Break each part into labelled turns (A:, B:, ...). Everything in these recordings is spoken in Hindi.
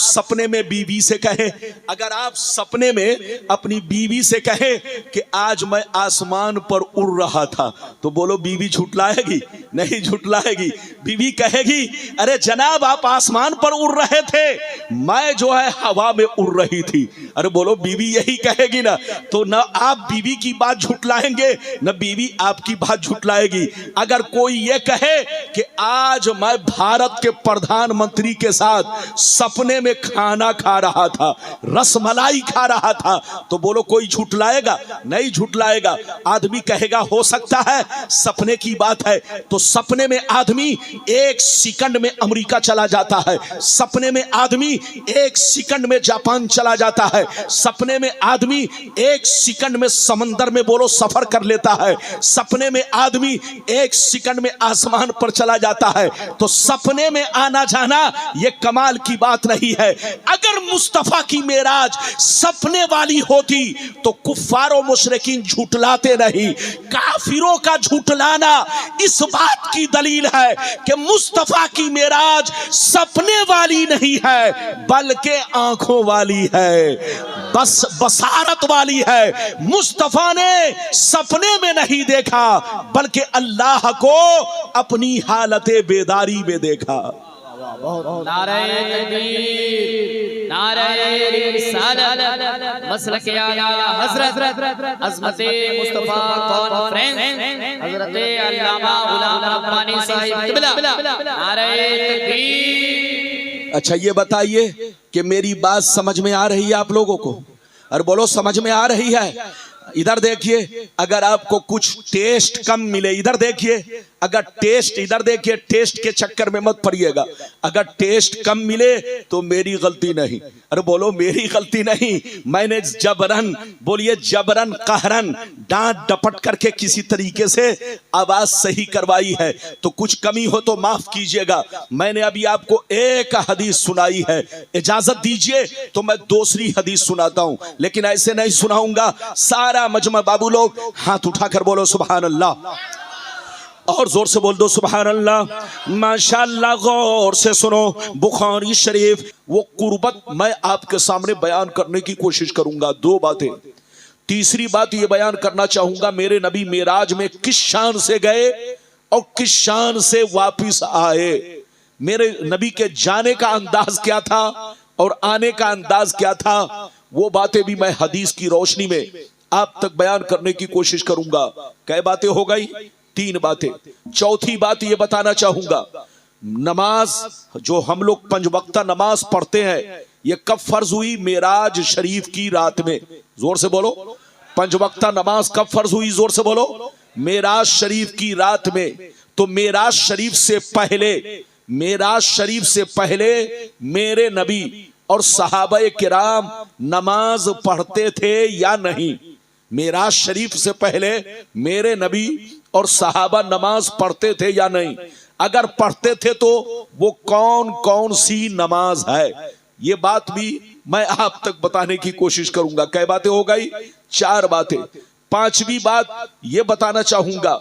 A: सपने में बीवी से कहें, अगर आप सपने में अपनी बीवी से कहें कि आज मैं आसमान पर उड़ रहा था, तो बोलो बीवी झुटलाएगी? नहीं झुटलाएगी। बीवी कहेगी अरे जनाब आप आसमान पर उड़ रहे थे, मैं जो है हवा में उड़ रही थी। अरे बोलो बीवी यही कहेगी ना, तो न आप बीवी की बात झुटलाएंगे न बीवी आपकी बात झुटलाएगी। अगर कोई ये कहे कि आज मैं भारत के प्रधानमंत्री के साथ सपने में खाना खा रहा था, रसमलाई खा रहा था, तो बोलो कोई झुटलाएगा? नहीं झुटलाएगा। आदमी कहेगा हो सकता है सपने की बात है, तो सपने में आदमी एक सेकंड में अमेरिका चला जाता है, सपने में आदमी एक सेकंड में जापान चला जाता है, सपने में आदमी एक सेकंड में समंदर में बोलो सफर कर लेता है, सपने में आदमी एक सेकंड में आसमान पर चला जाता है। तो सपने में आना जाना यह कमाल की बात नहीं है। अगर मुस्तफा की मेराज सपने वाली होती तो कुफ्फार और मुशरिकीन झूठलाते नहीं। काफिरों का झूठलाना इस बात की दलील है कि मुस्तफा की मेराज सपने वाली नहीं है बल्कि आंखों वाली है, बस बसारत वाली है। मुस्तफा ने सपने में नहीं देखा बल्कि अल्लाह को अपनी हालते बेदारी में देखा।
B: नारे तकबीर, नारे रिसालत, मसलक आला हज़रत अज़मते मुस्तफा कॉन्फ्रेंस हज़रत अल्लामा गुलाम रब्बानी साहिब क़िबला, नारे तकबीर।
A: अच्छा ये बताइए कि मेरी बात समझ में आ रही है आप लोगों को? और बोलो समझ में आ रही है? इधर देखिए, अगर आपको कुछ टेस्ट कम मिले, इधर देखिए, अगर टेस्ट, इधर देखिए, टेस्ट के चक्कर में मत पड़िएगा। अगर टेस्ट कम मिले तो मेरी गलती नहीं। अरे बोलो मेरी गलती नहीं, मैंने जबरन, बोलिए जबरन कहरन, डांट डपट करके किसी तरीके से आवाज सही करवाई है, तो कुछ कमी हो तो माफ कीजिएगा। मैंने अभी आपको एक हदीस सुनाई है, इजाजत दीजिए तो मैं दूसरी हदीस सुनाता हूं, लेकिन ऐसे नहीं सुनाऊंगा। सारा मजमा बाबू लोग हाथ उठाकर बोलो सुभान अल्लाह, और जोर से बोल दो सुभान अल्लाह। माशाअल्लाह, गौर से सुनो, बुखारी शरीफ वो कुर्बत मैं आपके सामने बयान करने की कोशिश करूंगा। दो बातें। तीसरी बात ये बयान करना चाहूंगा, मेरे नबी मेराज में किस शान से गए और किस शान से वापिस आए। मेरे नबी के जाने का अंदाज क्या था और आने का अंदाज क्या था, वो बातें भी मैं हदीस की रोशनी में आप तक बयान करने की कोशिश करूंगा। कै बातें हो गई? 3 बातें। चौथी बात ये बताना चाहूंगा, नमाज जो हम लोग 5 वक्ता नमाज पढ़ते हैं, ये कब फर्ज हुई? मेराज शरीफ की रात में। जोर से बोलो, 5 वक्ता नमाज कब फर्ज हुई? जोर से बोलो, मेराज शरीफ की रात में। तो मेराज शरीफ से पहले, मेराज शरीफ से पहले मेरे नबी और सहाबाए किराम नमाज पढ़ते थे या नहीं? मेराज शरीफ से पहले मेरे नबी और सहाबा नमाज पढ़ते थे या नहीं? अगर पढ़ते थे तो वो कौन कौन सी नमाज है, ये बात भी मैं आप तक बताने की कोशिश करूंगा। कै बातें हो गई? 4 बातें। 5वीं बात ये बताना चाहूंगा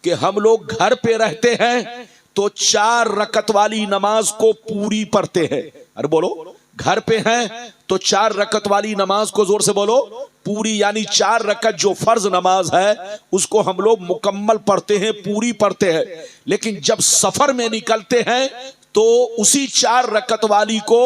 A: कि हम लोग घर पे रहते हैं तो 4 रकत वाली नमाज को पूरी पढ़ते हैं। अरे बोलो, घर पे हैं तो 4 रकत वाली नमाज को जोर से बोलो पूरी, यानी 4 रकत जो फर्ज नमाज है उसको हम लोग मुकम्मल पढ़ते हैं, पूरी पढ़ते हैं। लेकिन जब सफर में निकलते हैं तो उसी 4 रकत वाली को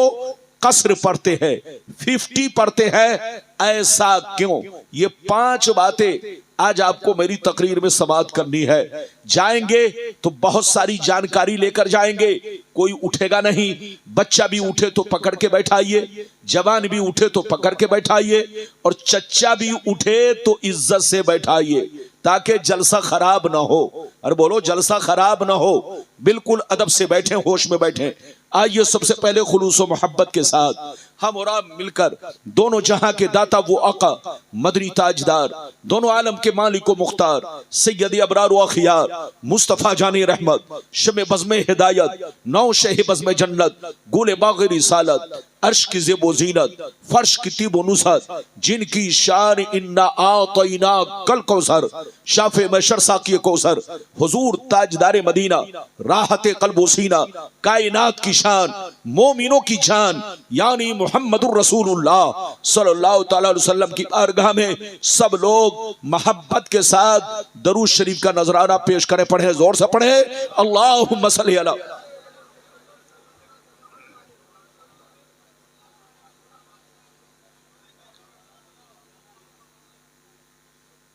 A: कसर पढ़ते हैं, 50 पढ़ते हैं। ऐसा क्यों? ये 5 बातें आज आपको मेरी तकरीर में समाअत करनी है। जाएंगे तो बहुत सारी जानकारी लेकर जाएंगे, कोई उठेगा नहीं। बच्चा भी उठे तो पकड़ के बैठाइए, जवान भी उठे तो पकड़ के बैठाइए, और चच्चा भी उठे तो इज्जत से बैठाइए ताकि जलसा खराब ना हो। और बोलो जलसा खराब ना हो, बिल्कुल अदब से बैठे, होश में बैठे। आइए सबसे पहले खुलूस व मोहब्बत के साथ हम और आप मिलकर दोनों जहां के दाता वो आका मदनी ताजदार, दोनों आलम के मालिक व मुख्तार सैयद अबरार व अखियार मुस्तफ़ा जानी रहमत शमे बज़्मे हिदायत नौ शह बज़्मे जन्नत गुले बाग़ रिसालत अर्श की ज़ेबो ज़ीनत फर्श की तीबो नुसरत जिनकी शान इन्ना आतैना कल कौसर शाफे मशर साक़ी कौसर हुजूर ताजदार मदीना राहत क़ल्ब सीना कायनात की शान मोमिनों की जान यानी मुहम्मदुर रसूलुल्लाह सल्लल्लाहु तआला अलैहि वसल्लम की बारगाह में सब लोग मोहब्बत के साथ दरूद शरीफ का नजराना पेश करें। पढ़े, जोर से पढ़े, अल्लाहुम्मा सल्ली अला।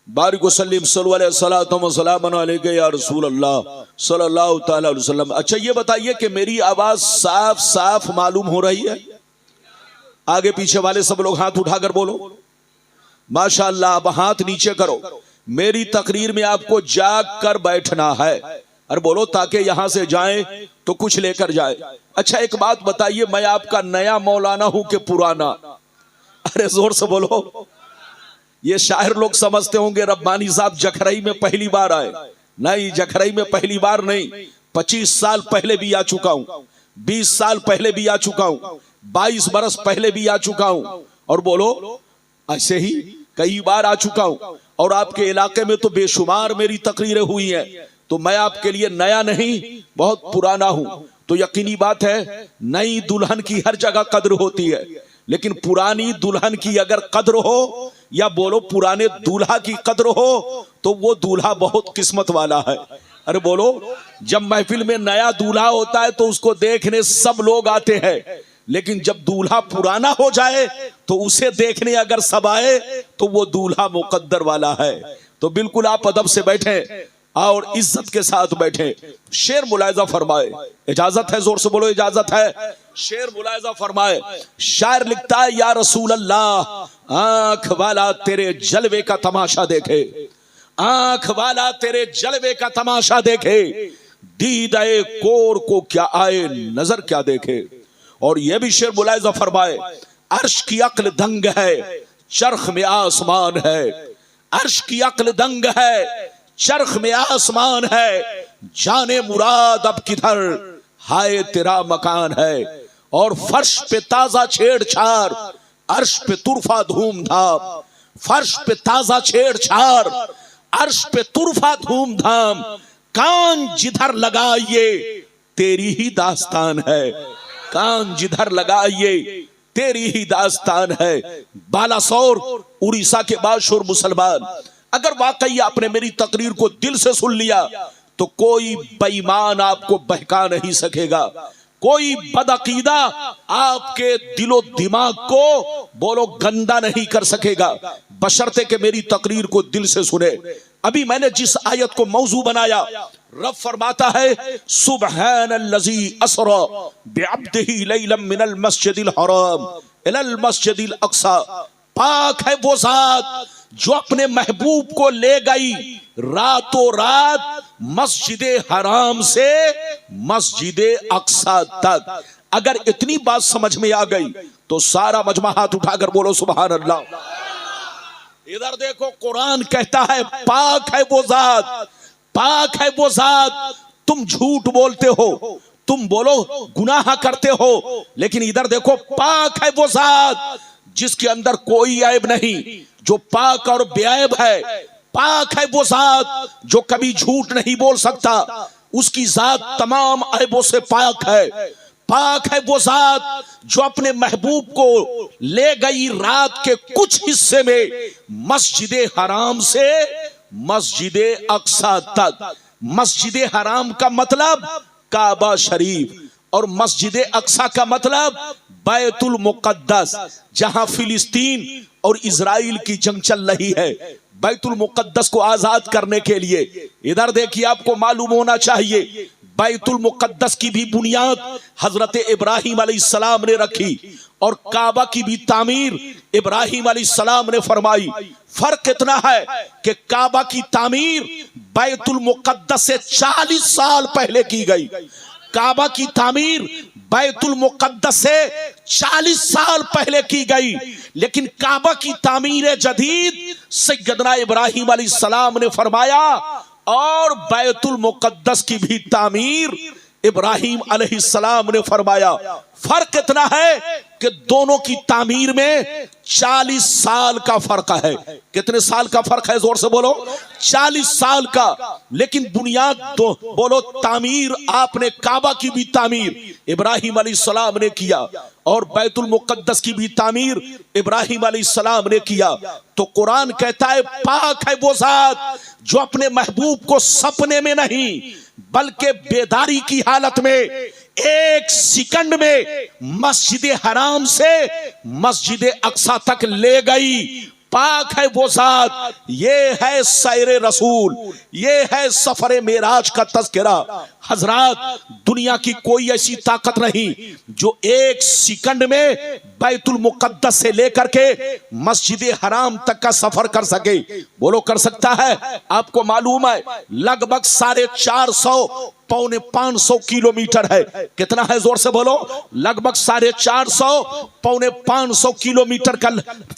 A: बारिक वसल्लिम सल्लल्लाहु अलैहि या रसूल अल्लाह सल्लल्लाहु तआला अलैहि वसल्लम। अच्छा ये बताइए कि मेरी आवाज साफ साफ मालूम हो रही है? आगे पीछे वाले सब लोग हाथ उठाकर बोलो माशाअल्लाह। अब हाथ नीचे करो। मेरी तकरीर में आपको जाग कर बैठना है और बोलो ताकि यहां से जाएं तो कुछ लेकर जाए। अच्छा एक बात बताइए, मैं आपका नया मौलाना हूं कि पुराना? अरे जोर से बोलो। ये शायर लोग समझते होंगे रब्बानी साहब जखरई में पहली बार आए। नहीं, जखरई में पहली बार नहीं, 25 साल पहले भी आ चुका हूं, 20 साल पहले भी आ चुका हूं, 22 बरस पहले भी आ चुका हूं और बोलो ऐसे ही कई बार आ चुका हूं। और आपके इलाके में तो बेशुमार मेरी तकरीरें हुई हैं, तो मैं आपके लिए नया नहीं बहुत पुराना हूं। तो यकीनी बात है नई दुल्हन की हर जगह कद्र होती है, लेकिन पुरानी दुल्हन की अगर कद्र हो या बोलो पुराने दूल्हा की कद्र हो तो वो दूल्हा बहुत किस्मत वाला है। अरे बोलो, जब महफिल में नया दूल्हा होता है तो उसको देखने सब लोग आते हैं, लेकिन जब दूल्हा पुराना हो जाए तो उसे देखने अगर सब आए तो वो दूल्हा मुकद्दर वाला है। तो बिल्कुल आप अदब से बैठे और इज्जत के साथ बैठे। शेर मुलायजा फरमाए, इजाजत है? जोर से बोलो इजाजत है। शेर मुलायजा फरमाए। शायर लिखता है या रसूल अल्लाह आंख वाला तेरे जलवे का तमाशा देखे, आंख वाला तेरे जलवे का तमाशा देखे, दीदाए कोर को क्या आए नजर क्या देखे। और यह भी शेर मुलायजा फरमाए, अर्श की अक्ल दंग है चरख में आसमान है, अर्श की अक्ल दंग है चरख में आसमान है, जाने मुराद अब किधर हाय तेरा मकान है। और फर्श पे ताजा छेड़छाड़ अर्श पे तुरफा धूमधाम, फर्श पे ताजा छेड़छाड़ अर्श पे तुरफा धूमधाम, कान जिधर लगाइए तेरी ही दास्तान है, कान जिधर लगाइए तेरी ही दास्तान है। बालासोर उड़ीसा के बाशुर मुसलमान, अगर वाकई आपने मेरी तकरीर को दिल से सुन लिया तो कोई बेईमान आपको बहका नहीं सकेगा, कोई बदअकीदा आपके दिलो दिमाग को बोलो गंदा नहीं कर सकेगा, बशर्ते कि मेरी तकरीर को दिल से सुने। अभी मैंने जिस आयत को मौजू बनाया, रब फरमाता है सुब्हानल्लज़ी असरा बिअब्दिही लैलन मिनल मस्जिदिल हराम इलल मस्जिदिल अक्सा। पाक है वो जात जो अपने महबूब को ले गई रातों रात मस्जिद हराम से मस्जिद अक्सा तक। अगर इतनी बात समझ में आ गई तो सारा मजमा हाथ उठाकर बोलो सुभान अल्लाह। इधर देखो, कुरान कहता है पाक है वो जात, पाक है वो जात। तुम झूठ बोलते हो, तुम बोलो गुनाह करते हो, लेकिन इधर देखो पाक है वो जात जिसके अंदर कोई ऐब नहीं, जो पाक और बेऐब है। पाक है वो जात जो कभी झूठ नहीं बोल सकता, उसकी जात तमाम ऐबों से पाक है। पाक है वो जात जो अपने महबूब को ले गई रात के कुछ हिस्से में मस्जिद हराम से मस्जिद अक्सा तक। मस्जिद हराम का मतलब काबा शरीफ और मस्जिद अक्सा का मतलब बैतुल मुकद्दस, जहां फिलिस्तीन और इजराइल की जंग चल रही है बैतुल मुकद्दस को आजाद करने के लिए। इधर देखिए, आपको मालूम होना चाहिए बैतुल मुकद्दस की भी बुनियाद हजरत इब्राहिम अलैहिस्सलाम ने रखी और काबा की भी तामीर इब्राहिम अलैहिस्सलाम ने फरमाई। फर्क इतना है कि काबा की तामीर बैतुल मुकद्दस से 40 साल पहले की गई, काबा की तामीर बैतुल मुक़द्दस से 40 साल पहले की गई, लेकिन काबा की तामीर जदीद सैयदना इब्राहिम अलैहिस्सलाम ने फरमाया और बैतुल मुक़द्दस की भी तामीर इब्राहिम अलैहिस्सलाम ने फरमाया। फर्क इतना है कि दोनों की तामीर में 40 साल का फर्क है। कितने साल का फर्क है? जोर से बोलो। 40 साल का। लेकिन बुनियाद तो बोलो, तामीर आपने काबा की भी तामीर इब्राहिम अलैहिस्सलाम ने किया और बैतुल मुक़द्दस की भी तामीर इब्राहिम अलैहिस्सलाम ने किया। तो कुरान कहता है पाक है वो ज़ात जो अपने महबूब को सपने में नहीं बल्कि बेदारी की हालत में 1 सेकंड में मस्जिद हराम से मस्जिद अक्सा तक ले गई। पाक है वो ज़ात। ये है सैरे रसूल, ये है सफरे मेराज का तज़किरा। हजरात, दुनिया की कोई ऐसी ताकत नहीं जो 1 सेकंड में बैतुल मुक़द्दस से लेकर के मस्जिद हराम तक का सफर कर सके। बोलो, कर सकता है? आपको मालूम है लगभग 450 पौने 500 किलोमीटर है। कितना है? जोर से बोलो। लगभग 450 पौने 500 किलोमीटर का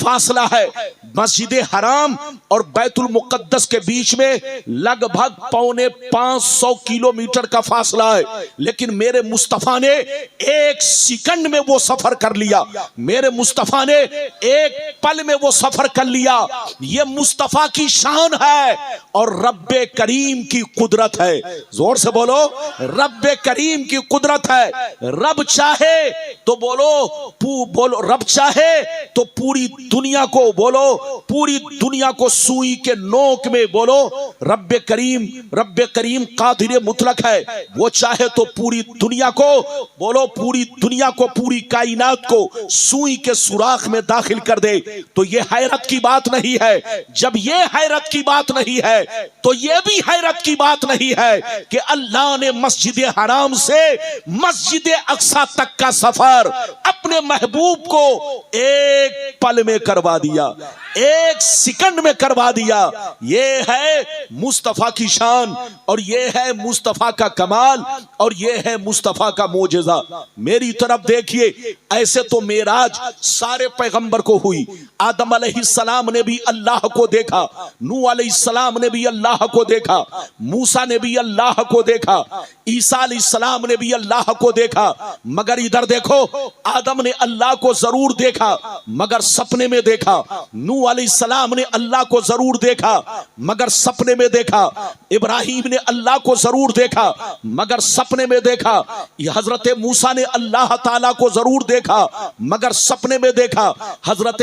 A: फासला है। मस्जिद हराम और बैतुल मुक़द्दस के बीच में लगभग पौने 500 किलोमीटर का फासला है। लेकिन मेरे मुस्तफा ने 1 सेकंड में वो सफर कर लिया। मेरे मुस्तफा ने 1 पल में वो सफर कर लिया। ये मुस्तफा की शान है और रब्बे करीम की कुदरत है। जोर से बोलो, रब्बे करीम की कुदरत है। रब चाहे तो बोलो रब चाहे तो पूरी दुनिया को, बोलो पूरी दुनिया को सुई के नोक में, बोलो रब्बे करीम कादिर मुतलक है। वो चाहे तो पूरी दुनिया को, बोलो पूरी दुनिया को, पूरी कायनात को सुई के सुराख में दाखिल कर दे। तो ये हैरत की बात नहीं है। जब ये हैरत की बात नहीं है तो ये भी हैरत की बात नहीं है कि अल्लाह ने मस्जिद हराम से मस्जिद अक्सा तक का सफर अपने महबूब को 1 पल में करवा दिया, 1 सेकंड में करवा दिया। ये है मुस्तफा की शान और ये है मुस्तफा का कमाल और ये है मुस्तफा का मोजेजा। मेरी तरफ देखिए, ऐसे तो मेराज सारे पैगंबर को हुई। आदम अलैहिस्सलाम ने भी अल्लाह को देखा, नूह अलैहिस्सलाम ने भी अल्लाह को देखा, मूसा ने भी अल्लाह को देखा, ईसा अलैहिस्सलाम ने भी अल्लाह को देखा। मगर इधर देखो, आदम ने अल्लाह को जरूर देखा मगर सपने में देखा। नूह अलैहिस्सलाम ने अल्लाह को जरूर देखा मगर सपने में देखा। इब्राहिम ने अल्लाह को जरूर देखा मगर सपने में देखा। हजरत मूसा ने अल्लाह ताला को जरूर देखा मगर सपने में देखा। हजरत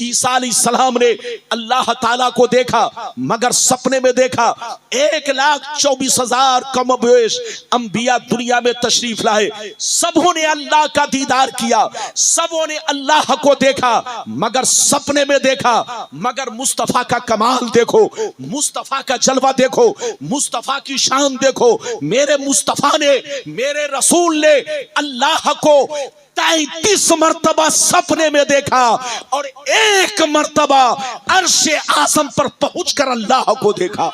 A: ईसा अलैहिस्सलाम ने अल्लाह ताला को देखा मगर सपने में देखा। 1,24,000 कमोबेश अंबिया दुनिया में तशरीफ लाए। सबों ने अल्लाह का दीदार किया, सबों ने अल्लाह को देखा मगर सपने में देखा। मगर मुस्तफा का कमाल देखो, मुस्तफा का जलवा देखो, मुस्तफा की शान देखो। मेरे मुस्तफा ने, मेरे रसूल ने अल्लाह को 33 मर्तबा सपने में देखा और 1 मर्तबा अर्शे आज़म पर पहुंचकर अल्लाह को देखा।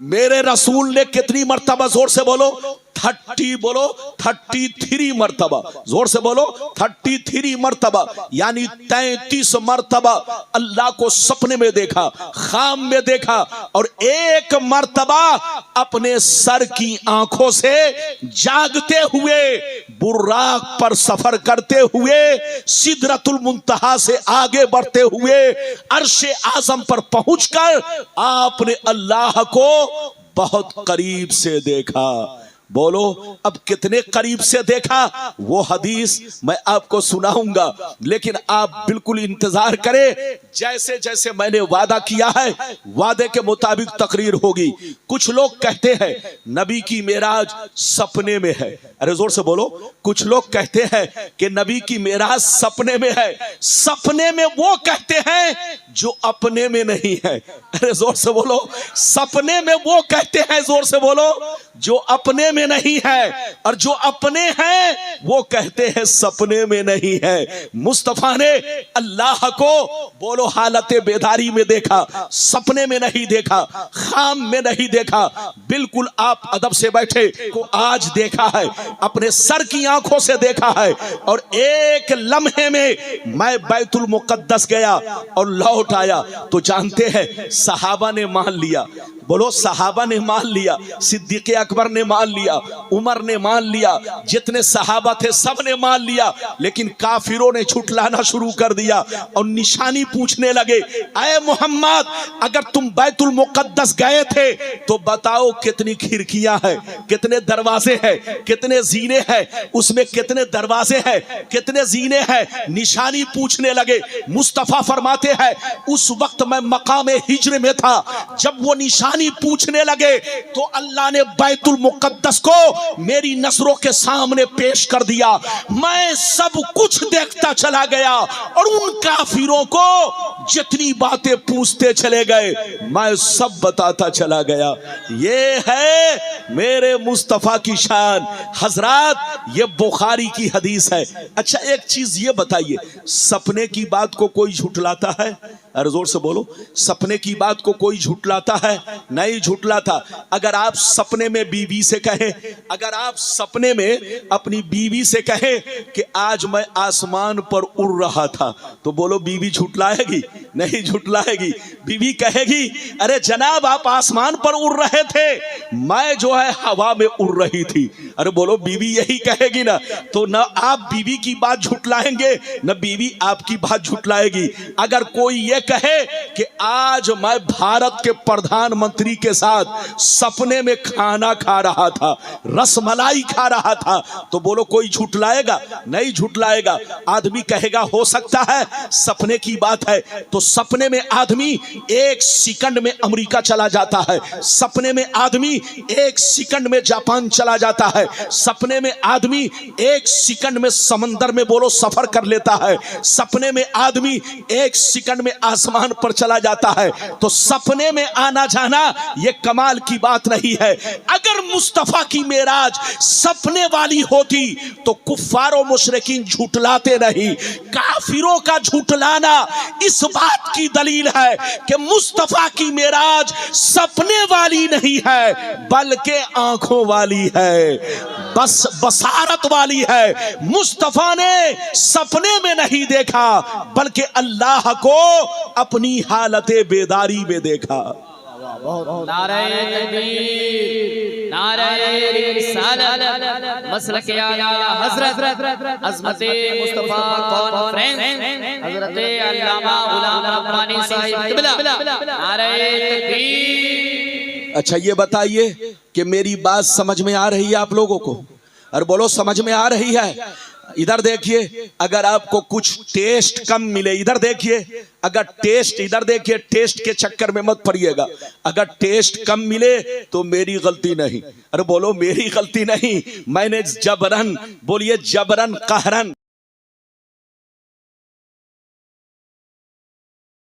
A: मेरे रसूल ने कितनी मर्तबा? जोर से बोलो 33 मर्तबा। जोर से बोलो 33 मर्तबा, यानी 33 मर्तबा अल्लाह को सपने में देखा, खाम में देखा और 1 मर्तबा अपने सर की आंखों से जागते हुए, बुर्राक पर सफर करते हुए, सिदरतुल मुंतहा से आगे बढ़ते हुए अर्शे आज़म पर पहुंचकर आपने अल्लाह को बहुत करीब से देखा। बोलो, अब कितने करीब से देखा वो हदीस मैं आपको सुनाऊंगा, लेकिन आप बिल्कुल इंतजार करें। जैसे जैसे मैंने वादा किया है, वादे के मुताबिक तकरीर होगी। कुछ लोग कहते हैं नबी की मेराज सपने में है। अरे जोर से बोलो। कुछ लोग कहते हैं कि नबी की मेराज सपने में है। सपने में वो कहते हैं जो अपने में नहीं है। अरे जोर से बोलो, सपने में वो कहते हैं, जोर से बोलो, जो अपने में नहीं है, और जो अपने हैं वो कहते हैं सपने में नहीं है। मुस्तफा ने अल्लाह को बोलो हालत बेदारी में देखा, सपने में नहीं देखा, खाम में नहीं देखा, बिल्कुल आप अदब से बैठे को आज देखा है, अपने सर की आंखों से देखा है। और एक लम्हे में मैं बैतुल मुकद्दस गया और लौट आया तो जानते हैं सहाबा ने मान लिया। बोलो सहाबा ने मान लिया, सिद्दीक़ अकबर ने मान लिया, उमर ने मान लिया, जितने सहाबा थे सब ने मान लिया। लेकिन काफिरों ने छुटलाना शुरू कर दिया और निशानी पूछने लगे, ऐ मोहम्मद अगर तुम बैतुल मुकद्दस गए थे तो बताओ कितनी खिड़कियां हैं, कितने दरवाजे हैं, कितने जीने हैं, उसमें कितने दरवाजे हैं, कितने जीने हैं। निशानी पूछने लगे। मुस्तफा फरमाते हैं उस वक्त मैं मकाम हिज्र में था, जब वो निशानी पूछने लगे तो अल्लाह ने बैतुल मुकद्दस को मेरी नजरों के सामने पेश कर दिया। मैं सब कुछ देखता चला गया और उन काफिरों को जितनी बातें पूछते चले गए मैं सब बताता चला गया। ये है मेरे मुस्तफा की शान। हजरात ये बुखारी की हदीस है। अच्छा एक चीज ये बताइए, सपने की बात को कोई झुठलाता है? अरे जोर से बोलो, सपने की बात को कोई झुठलाता है? नहीं झुठलाता। अगर आप सपने में बीवी से कहें, अगर आप सपने में अपनी बीवी से कहें कि आज मैं आसमान पर उड़ रहा था, तो बोलो बीवी झुठलाएगी? नहीं झुठलाएगी। बीवी कहेगी अरे जनाब आप आसमान पर उड़ रहे थे, मैं जो है हवा में उड़ रही थी। अरे बोलो बीवी यही कहेगी ना, तो ना आप बीवी की बात झुठलाएंगे ना बीवी आपकी बात झुठलाएगी। अगर कोई ये कहे कि आज मैं भारत के प्रधानमंत्री के साथ सपने में खाना खा रहा था, रसमलाई खा रहा था, तो बोलो कोई झुठलाएगा? नहीं झुठलाएगा। आदमी कहेगा हो सकता है सपने की बात है, तो सपने में आदमी एक सेकंड में अमेरिका चला जाता है, सपने में आदमी एक सेकंड में जापान चला जाता है, सपने में आदमी एक सेकंड में समंदर में बोलो सफर कर लेता है, सपने में आदमी एक सेकंड में आसमान पर चला जाता है। तो सपने में आना जाना यह कमाल की बात नहीं है। अगर मुस्तफा की मेराज सपने वाली होती तो कुफ्फार और मुशरिकीन झूठलाते नहीं। काफिरों का झूठलाना इस बात की दलील है कि मुस्तफा की मेराज सपने वाली नहीं है बल्कि आंखों वाली है, बस बसारत वाली है। मुस्तफा ने सपने में नहीं देखा बल्कि अल्लाह को अपनी हालत बेदारी में देखा।
B: नारे तकबीर, नारे रिसालत, मसलक आला हजरत अज़मते मुस्तफा कॉन्फ्रेंस हजरत अल्लामा गुलाम रब्बानी साहिब क़िबला, नारे तकबीर।
A: अच्छा ये बताइए कि मेरी बात समझ में आ रही है आप लोगों को? और बोलो समझ में आ रही है? इधर देखिए, अगर आपको कुछ टेस्ट कम मिले, इधर देखिए, अगर टेस्ट, इधर देखिए, टेस्ट के चक्कर में मत पड़िएगा। अगर टेस्ट कम मिले तो मेरी गलती नहीं। अरे बोलो मेरी गलती नहीं, मैंने जबरन, बोलिए जबरन कहरन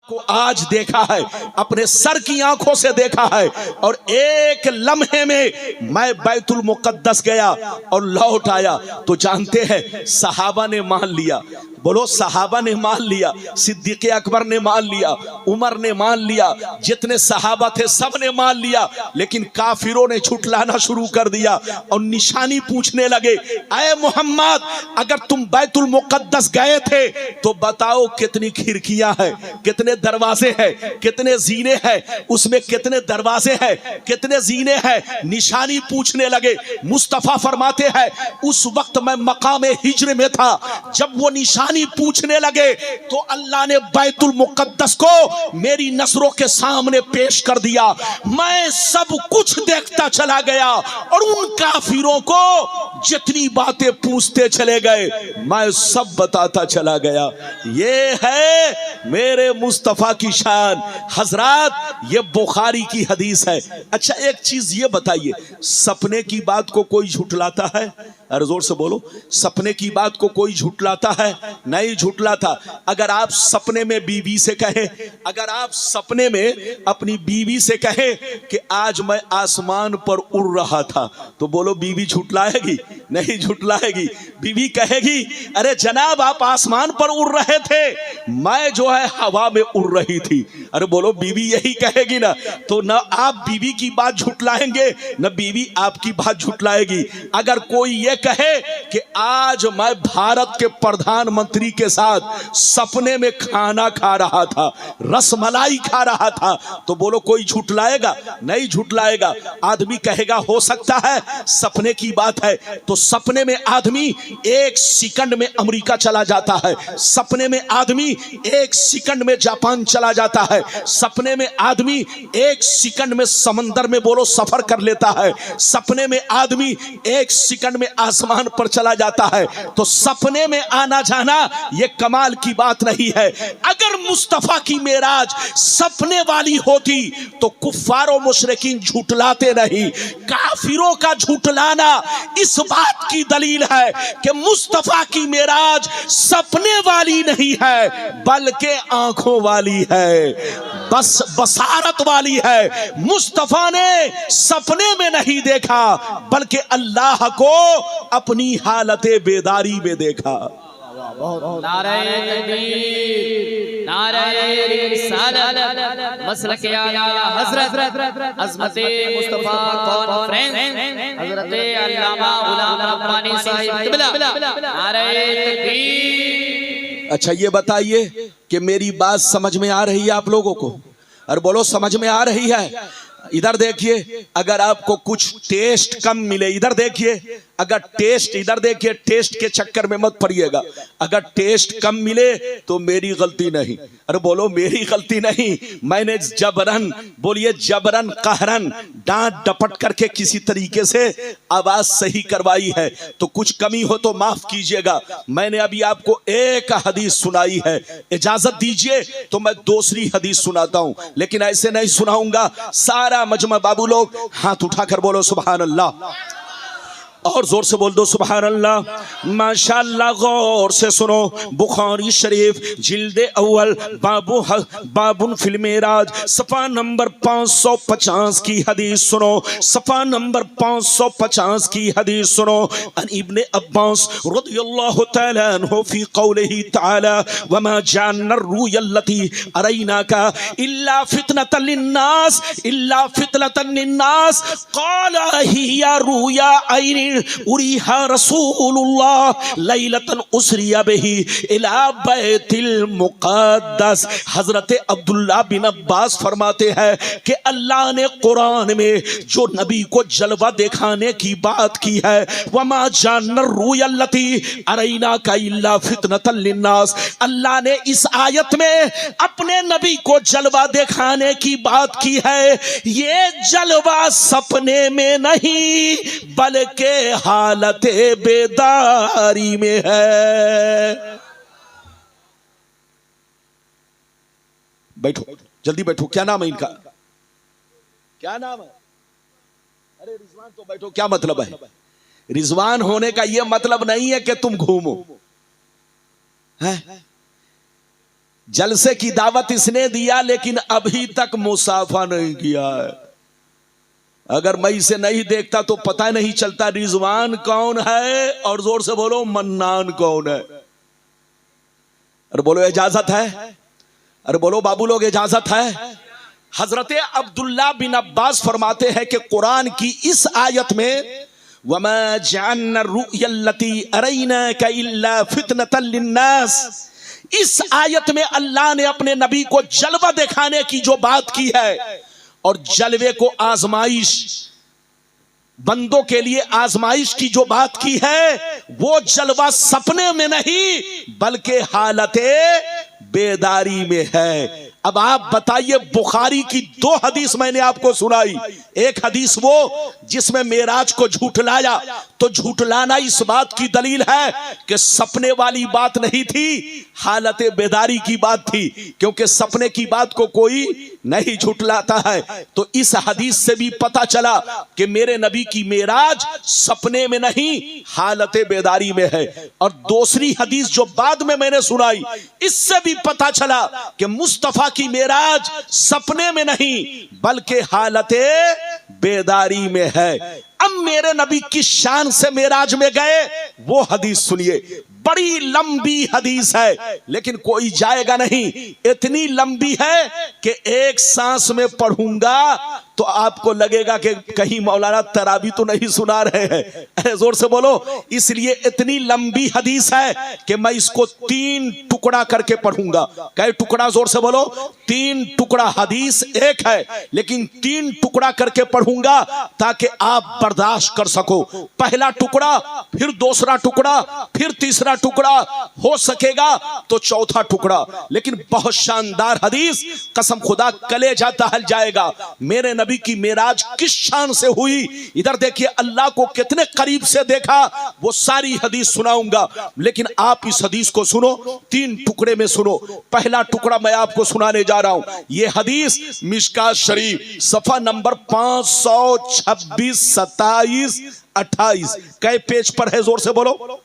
A: को आज देखा है, अपने सर की आंखों से देखा है। और एक लम्हे में मैं बैतुल मुकद्दस गया और लौट आया तो जानते हैं सहाबा ने मान लिया। बोलो सहाबा ने मान लिया, सिद्दीक़ अकबर ने मान लिया, उमर ने मान लिया, जितने सहाबा थे सब ने मान लिया। लेकिन काफिरों ने छुटलाना शुरू कर दिया और निशानी पूछने लगे, ऐ मोहम्मद अगर तुम बैतुल मुकद्दस गए थे तो बताओ कितनी खिड़कियां हैं, कितने दरवाजे हैं, कितने जीने हैं, उसमें कितने दरवाजे हैं, कितने जीने हैं। निशानी पूछने लगे। मुस्तफा फरमाते हैं उस वक्त मैं मकाम हिज्र में था, जब वो निशानी पूछने लगे तो अल्लाह ने बैतुल मुकद्दस को मेरी नजरों के सामने पेश कर दिया। मैं सब कुछ देखता चला गया और उन काफिरों को जितनी बातें पूछते चले गए मैं सब बताता चला गया। ये है मेरे मुस्तफा की शान। हजरात ये बुखारी की हदीस है। अच्छा एक चीज ये बताइए, सपने की बात को कोई झुठलाता है? अरे जोर से बोलो, सपने की बात को कोई झुटलाता है? नहीं झुटलाता। अगर आप सपने में बीवी से कहे, अगर आप सपने में अपनी बीवी से कहे कि आज मैं आसमान पर उड़ रहा था, तो बोलो बीवी झुटलाएगी? नहीं झुटलाएगी। बीवी कहेगी अरे जनाब आप आसमान पर उड़ रहे थे, मैं जो है हवा में उड़ रही थी। अरे बोलो बीवी यही कहेगी ना। तो न आप बीवी की बात झुटलाएंगे न बीवी आपकी बात झुटलाएगी। अगर कोई ये कहे कि आज मैं भारत के प्रधानमंत्री के साथ सपने में खाना खा रहा था, रसमलाई खा रहा था, तो बोलो कोई झुटलाएगा? नहीं झुटलाएगा। आदमी कहेगा हो सकता है सपने की बात है। तो सपने में आदमी एक सेकंड में अमेरिका चला जाता है, सपने में आदमी एक सेकंड में जापान चला जाता है, सपने में आदमी एक सेकंड में समंदर में बोलो सफर कर लेता है, सपने में आदमी एक सेकंड में आसमान पर चला जाता है। तो सपने में आना जाना यह कमाल की बात नहीं है। अगर मुस्तफा की मेराज सपने वाली होती तो कुफ्फारों मुशरिकीन झूठलाते नहीं। काफिरों का झूठलाना इस बात की दलील है कि मुस्तफा की मेराज सपने वाली नहीं है बल्कि आंखों वाली है, बस बसारत वाली है। मुस्तफा ने सपने में नहीं देखा बल्कि अल्लाह को अपनी हालते बेदारी में देखा।
B: नारे तकबीर, नारे रिसालत, मसलक आला हजरत अज़मते मुस्तफा कॉन्फ्रेंस हजरत अल्लामा गुलाम रब्बानी साहिब क़िबला, नारे तकबीर।
A: अच्छा ये बताइए कि मेरी बात समझ में आ रही है आप लोगों को? और बोलो समझ में आ रही है? इधर देखिए, अगर आपको कुछ टेस्ट कम मिले, इधर देखिए, अगर टेस्ट, इधर देखिए, टेस्ट के चक्कर में मत पड़िएगा। अगर टेस्ट कम मिले तो मेरी गलती नहीं। अरे बोलो मेरी गलती नहीं, मैंने जबरन, बोलिए जबरन कहरन, डांट डपट करके किसी तरीके से आवाज सही करवाई है। तो कुछ कमी हो तो माफ कीजिएगा। मैंने अभी आपको एक हदीस सुनाई है, इजाजत दीजिए तो मैं दूसरी हदीस सुनाता हूं, लेकिन ऐसे नहीं सुनाऊंगा। सारा मजमा बाबू लोग हाथ उठाकर बोलो सुभान अल्लाह, और जोर से बोल दो सुभान अल्लाह। माशाअल्लाह, गौर से सुनो। बुखारी शरीफ जिल्द अव्वल बाबुन फिल मेराज सफा नंबर 550 की हदीस सुनो। सफा नंबर 550 की हदीस सुनो। अन इब्ने अब्बास रज़ियल्लाहु तआला अन्हु फी क़ौलिही तआला वमा जअलना रुयल्लती अरैनाका इल्ला फितनतन लिन्नास इल्ला फितनतन लिन्नास क़ाला हिया रुया ऐनी उरीहा रसूलुल्लाह लैलतन उसरिया बिही इला बैतिल मुक़द्दस। हजरत अब्दुल्लाह बिन अब्बास फरमाते हैं कि अल्लाह ने कुरान में जो नबी को जलवा दिखाने की बात की है, वमा जानना रुयल्लती अरैना का इल्ला फितनतन लिन्नास, अल्लाह ने इस आयत में अपने नबी को जलवा दिखाने की बात की है। ये जलवा सपने में नहीं बल्कि हालते बेदारी में है। बैठो, जल्दी बैठो। क्या नाम है इनका? क्या नाम है? अरे रिजवान तो बैठो। क्या मतलब है? रिजवान होने का यह मतलब नहीं है कि तुम घूमो है। जलसे की दावत इसने दिया लेकिन अभी तक मुसाफा नहीं किया है। अगर मैं इसे नहीं देखता तो पता नहीं चलता रिजवान कौन है, और जोर से बोलो मन्नान कौन है। अरे बोलो इजाजत है? अरे बोलो बाबू लोग इजाजत है? हजरत अब्दुल्लाह बिन अब्बास फरमाते हैं कि कुरान की इस आयत में वमा जअलना रुयल्लती अरैनाका इल्ला फितनतन लिन्नास, इस आयत में अल्लाह ने अपने नबी को जलवा दिखाने की जो बात की है, और जलवे को आजमाइश, बंदों के लिए आजमाइश की जो बात की है, वो जलवा सपने में नहीं बल्कि हालते बेदारी में है। अब आप बताइए, बुखारी की 2 हदीस मैंने आपको सुनाई। एक हदीस वो जिसमें मेराज को झूठलाया, तो झूठलाना इस बात की दलील है कि सपने वाली बात नहीं थी, हालत बेदारी की बात थी, क्योंकि सपने की बात को कोई नहीं झूठलाता है। तो इस हदीस से भी पता चला कि मेरे नबी की मेराज सपने में नहीं, हालत बेदारी में है। और दूसरी हदीस जो बाद में मैंने सुनाई, इससे भी पता चला कि मुस्तफा की मेराज सपने में नहीं बल्कि हालत बेदारी में है। अब मेरे नबी किस शान से मेराज में गए वो हदीस सुनिए। बड़ी लंबी हदीस है लेकिन कोई जाएगा नहीं, इतनी लंबी है कि एक सांस में पढ़ूंगा तो आपको लगेगा कि कहीं मौलाना तराबी तो नहीं सुना रहे हैं। अरे जोर से बोलो। इसलिए इतनी लंबी हदीस है कि मैं इसको 3 टुकड़ा करके पढ़ूंगा। कै टुकड़ा? जोर से बोलो। 3 टुकड़ा। हदीस एक है लेकिन 3 टुकड़ा करके पढ़ूंगा ताकि आप बर्दाश्त कर सको। पहला टुकड़ा, फिर दूसरा टुकड़ा, फिर तीसरा टुकड़ा, हो सकेगा तो चौथा टुकड़ा। लेकिन बहुत शानदार हदीस, कसम खुदा कलेजा दहल जाएगा। मेरे नबी की मेराज किस शान से हुई, इधर देखिए, अल्लाह को कितने करीब से देखा, वो सारी हदीस सुनाऊंगा। लेकिन आप इस हदीस को सुनो, 3 टुकड़े में सुनो। पहला टुकड़ा मैं आपको सुनाने जा रहा हूं। यह हदीस मिशकात शरीफ सफा नंबर 526, 27, 28 कै पेज पर है? जोर से बोलो।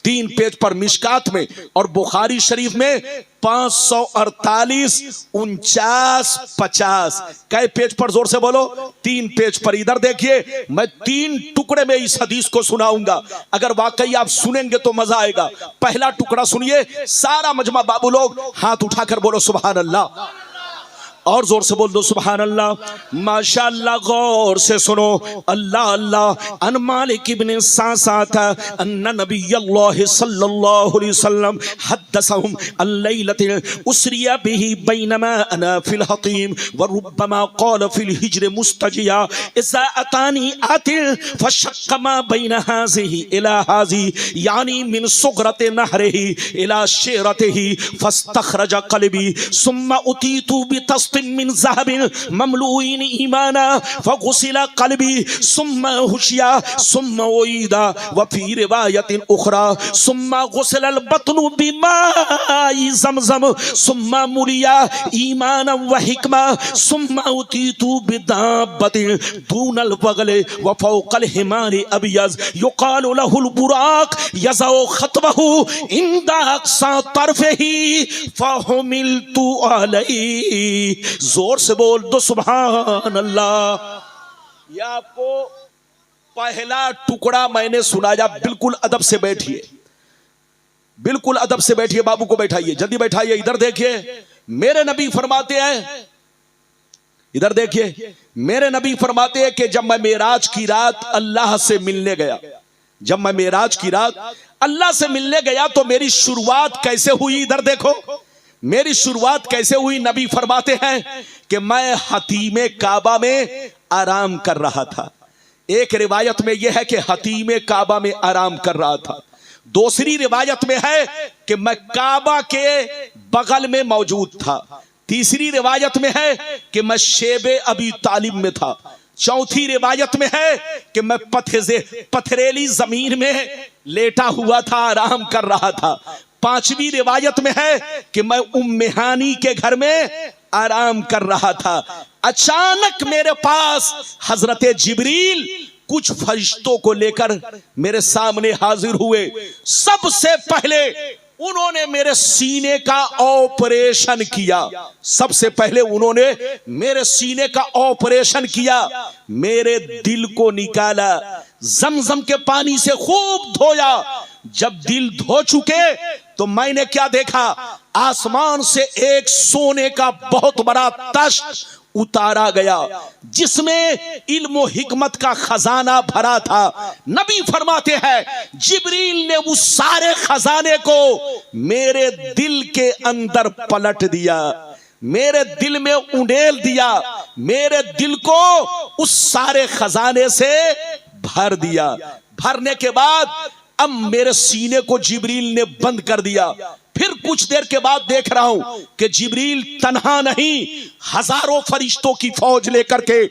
A: 3 पेज पर मिशकात में, और बुखारी शरीफ में 548, 49, 50 कै पेज पर? जोर से बोलो। 3 पेज पर। इधर देखिए, मैं 3 टुकड़े में इस हदीस को सुनाऊंगा। अगर वाकई आप सुनेंगे तो मजा आएगा। पहला टुकड़ा सुनिए, सारा मजमा बाबू लोग हाथ उठाकर बोलो सुभान अल्लाह, और जोर से बोल दो सुभान अल्लाह। माशाअल्लाह, गौर से सुनो। अल्लाह अल्लाह। अन मालिक इब्न सासात अन्ना नबी अल्लाह सल्लल्लाहु अलैहि वसल्लम हद्दसहुम अल-लैलति उसरिया बिही बैनमा अना फिल हतीम व रुब्बमा क़ाल फिल हिज्र मुस्तजिया इज़ा अतानी आतिल फशक्क मा बैन हाज़िही इला हाज़ी यानी मिन सुग़रति नहरिही इला शेरतिही फस्तखरज क़ल्बी सुम्मा उतीतु बितस्तिन मिन ज़हबिन ममलूइन ईमाना फग़ुसिला क़ल्बी सुम्मा हुशिया सुम्मा उईदा व फ़ी रिवायतिन उख़रा सुम्मा गुसिलल बत्नु बिमाई ज़मज़म सुम्मा मुलिया ईमाना व हिकमा सुम्मा उतीतु बिदाब्बतिन दूनल बग़ल व फ़ौक़ल हिमारि अबियज़ युक़ालु लहुल बुराक़ यज़उ ख़त्वहु इंदा अक़सा तरफ़िही फ़हुमिलतु अलैहि। जोर से बोल दो सुभान अल्लाह। यह आपको पहला टुकड़ा मैंने सुनाया। बिल्कुल अदब से बैठिए, बिल्कुल अदब से बैठिए। बाबू को बैठाइए, जल्दी बैठाइए। इधर देखिए, मेरे नबी फरमाते हैं, इधर देखिए, मेरे नबी फरमाते हैं कि जब मैं मेराज की रात अल्लाह से मिलने गया, जब मैं मेराज की रात अल्लाह से मिलने गया तो मेरी शुरुआत कैसे हुई? इधर देखो, मेरी शुरुआत कैसे हुई। नबी फरमाते हैं कि मैं हतीमे काबा में आराम कर रहा था। एक रिवायत में यह है कि हतीमे काबा में आराम कर रहा था। दूसरी रिवायत में है कि मैं काबा के बगल में मौजूद था। तीसरी रिवायत में है कि मैं शेबे अबी तालिब में था। चौथी रिवायत में है कि मैं पथरेली जमीन में लेटा हुआ था, आराम कर रहा था। 5वीं रिवायत में है कि मैं उम्मे हानी के घर में आराम कर रहा था। अचानक मेरे पास हजरत जिब्रील कुछ फरिश्तों को लेकर मेरे सामने हाजिर हुए। सबसे पहले उन्होंने मेरे सीने का ऑपरेशन किया। सबसे पहले उन्होंने मेरे सीने का ऑपरेशन किया, मेरे दिल को निकाला, जमजम के पानी से खूब धोया। जब दिल धो चुके तो मैंने क्या देखा? आसमान से एक सोने का बहुत बड़ा तश्त उतारा गया जिसमें इल्म और हिकमत का खजाना भरा था। नबी फरमाते हैं जिब्रील ने उस सारे खजाने को मेरे दिल के अंदर पलट दिया, मेरे दिल में उंडेल दिया, मेरे दिल को उस सारे खजाने से भर दिया। भरने के बाद अब मेरे सीने को जिब्रील ने बंद कर दिया। फिर कुछ देर के बाद देख रहा हूं कि जिब्रील तन्हा नहीं, हजारों फरिश्तों की फौज लेकर के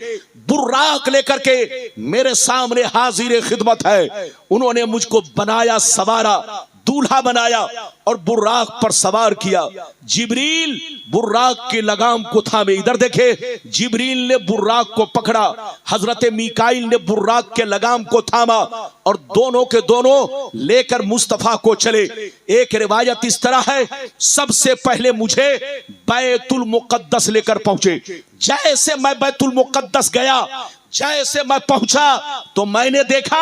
A: बुर्राक लेकर के मेरे सामने हाजिर खिदमत है। उन्होंने मुझको बनाया, सवारा, दूल्हा बनाया और बुर्राक पर सवार किया। जिब्रील बुर्राक के लगाम को थामे। इधर देखे, जिब्रील ने बुर्राक को पकड़ा, हजरत मीकाइल ने बुर्राक के लगाम को थामा और दोनों के दोनों लेकर मुस्तफा को चले। एक रिवायत इस तरह है, सबसे पहले मुझे बैतुल मुकद्दस लेकर पहुंचे। जैसे मैं बैतुल मुकद्दस गया, जैसे मैं पहुंचा तो मैंने देखा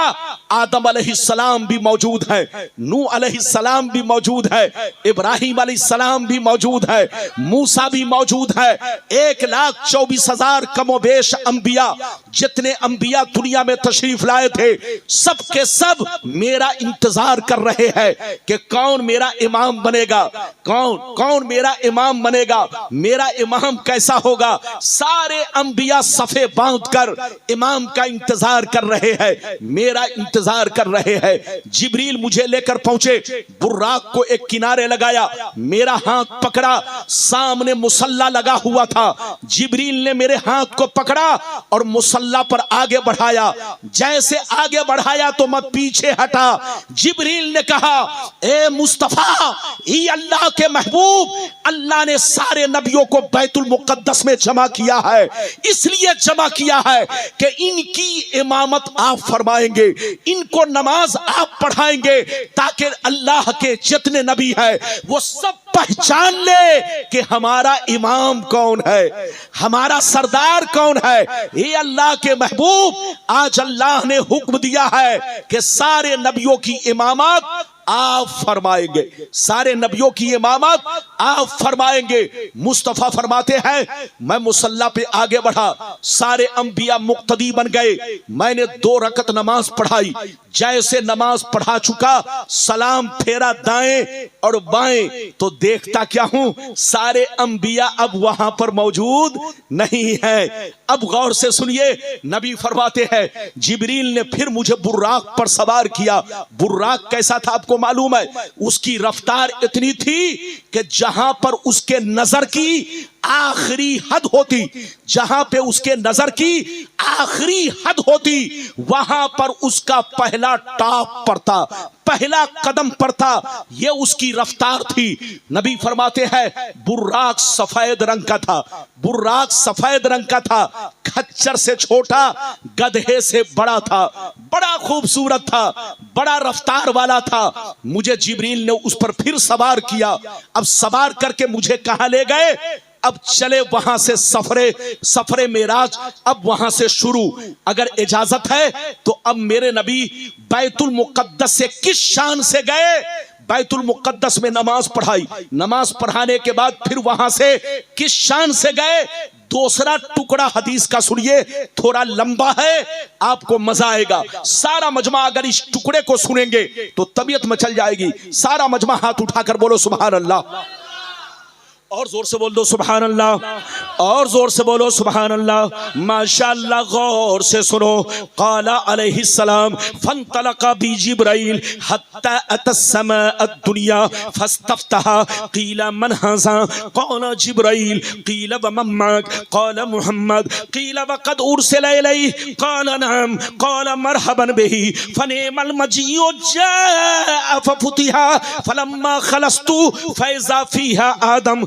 A: आदम अलैहिस्सलाम भी मौजूद है, नूह अलैहिस्सलाम भी मौजूद है, इब्राहिम अलैहिस्सलाम भी मौजूद है, मूसा भी मौजूद है। 1,24,000 कमोबेश अंबिया, जितने अंबिया दुनिया में तशरीफ लाए थे, सब के सब मेरा इंतजार कर रहे हैं कि कौन मेरा इमाम बनेगा, कौन मेरा इमाम बनेगा, मेरा इमाम कैसा होगा। सारे अंबिया सफे बांध कर इमाम का इंतजार कर रहे हैं, मेरा इंतजार कर रहे हैं। जिब्रील मुझे लेकर पहुंचे, बुर्राक को एक किनारे लगाया, मेरा हाथ पकड़ा, सामने मुसल्ला लगा हुआ था। जिब्रील ने मेरे हाथ को पकड़ा और मुसल्ला पर आगे बढ़ाया। जैसे आगे बढ़ाया तो मैं पीछे हटा। जिब्रील ने कहा, ए मुस्तफा, ये अल्लाह के महबूब, अल्लाह ने सारे नबियों को बैतुल मुकद्दस में जमा किया है, इसलिए जमा किया है कि इनकी इमामत आप फरमाएंगे, इनको नमाज आप पढ़ाएंगे, ताकि अल्लाह के जितने नबी है वो सब पहचान ले कि हमारा इमाम कौन है, हमारा सरदार कौन है। ये अल्लाह के महबूब, आज अल्लाह ने हुक्म दिया है कि सारे नबियों की इमामत आप फरमाएंगे, सारे नबियों की इमामत आप फरमाएंगे। मुस्तफा फरमाते हैं, मैं मुसल्ला पे आगे बढ़ा, सारे अंबिया मुक्तदी बन गए। मैंने 2 रकत नमाज पढ़ाई। जैसे नमाज पढ़ा चुका, सलाम फेरा दाएं और बाएं, तो देखता क्या हूं, सारे अंबिया अब वहां पर मौजूद नहीं है। अब गौर से सुनिए, नबी फरमाते हैं, जिब्रील ने फिर मुझे बुर्राक पर सवार किया। बुर्राक कैसा था आपको मालूम है, उसकी रफ्तार इतनी थी कि जहां पर उसके नजर की आखिरी हद होती, जहां पे उसके नजर की आखिरी हद होती, वहां पर उसका पहला टॉप पर था, पहला कदम पर था। यह उसकी रफ्तार थी। नबी फरमाते हैं, बुर्राक सफेद रंग का था, बुर्राक सफेद रंग का था, खच्चर से छोटा, गधे से बड़ा था, बड़ा खूबसूरत था, बड़ा रफ्तार वाला था। मुझे जिब्रील ने उस पर फिर सवार किया। अब सवार करके मुझे कहां ले गए, अब चले वहां से सफरे मेराज, अब वहां से शुरू। अगर इजाजत है तो अब मेरे नबी बैतुल मुकद्दस से किस शान से गए, बैतुल मुकद्दस में नमाज पढ़ाई, नमाज पढ़ाने के बाद फिर वहां से किस शान से गए। दूसरा टुकड़ा हदीस का सुनिए, थोड़ा लंबा है, आपको मजा आएगा। सारा मजमा अगर इस टुकड़े को सुनेंगे तो तबीयत मचल जाएगी। सारा मजमा हाथ उठाकर बोलो सुभान अल्लाह, और जोर से बोल दो सुभान अल्लाह, और जोर से बोलो सुभान अल्लाह। माशाअल्लाह, गौर से सुनो। क़ाला अलैहिस्सलाम, फंतलका बी जिब्राइल हत्ता अतस्समा अद्दुनिया फस्तफ्तहा, क़ीला मन हाज़ा, क़ाला जिब्राइल, क़ीला व मन माक, क़ाला मुहम्मद, क़ीला व क़द उरसिला इलैहि, क़ाला नअम, क़ाला मरहबन बिही, फनिअमल मजीउ जाअ फफुतिहा, फलम्मा खलस्तु फइज़ा फ़ीहा आदम,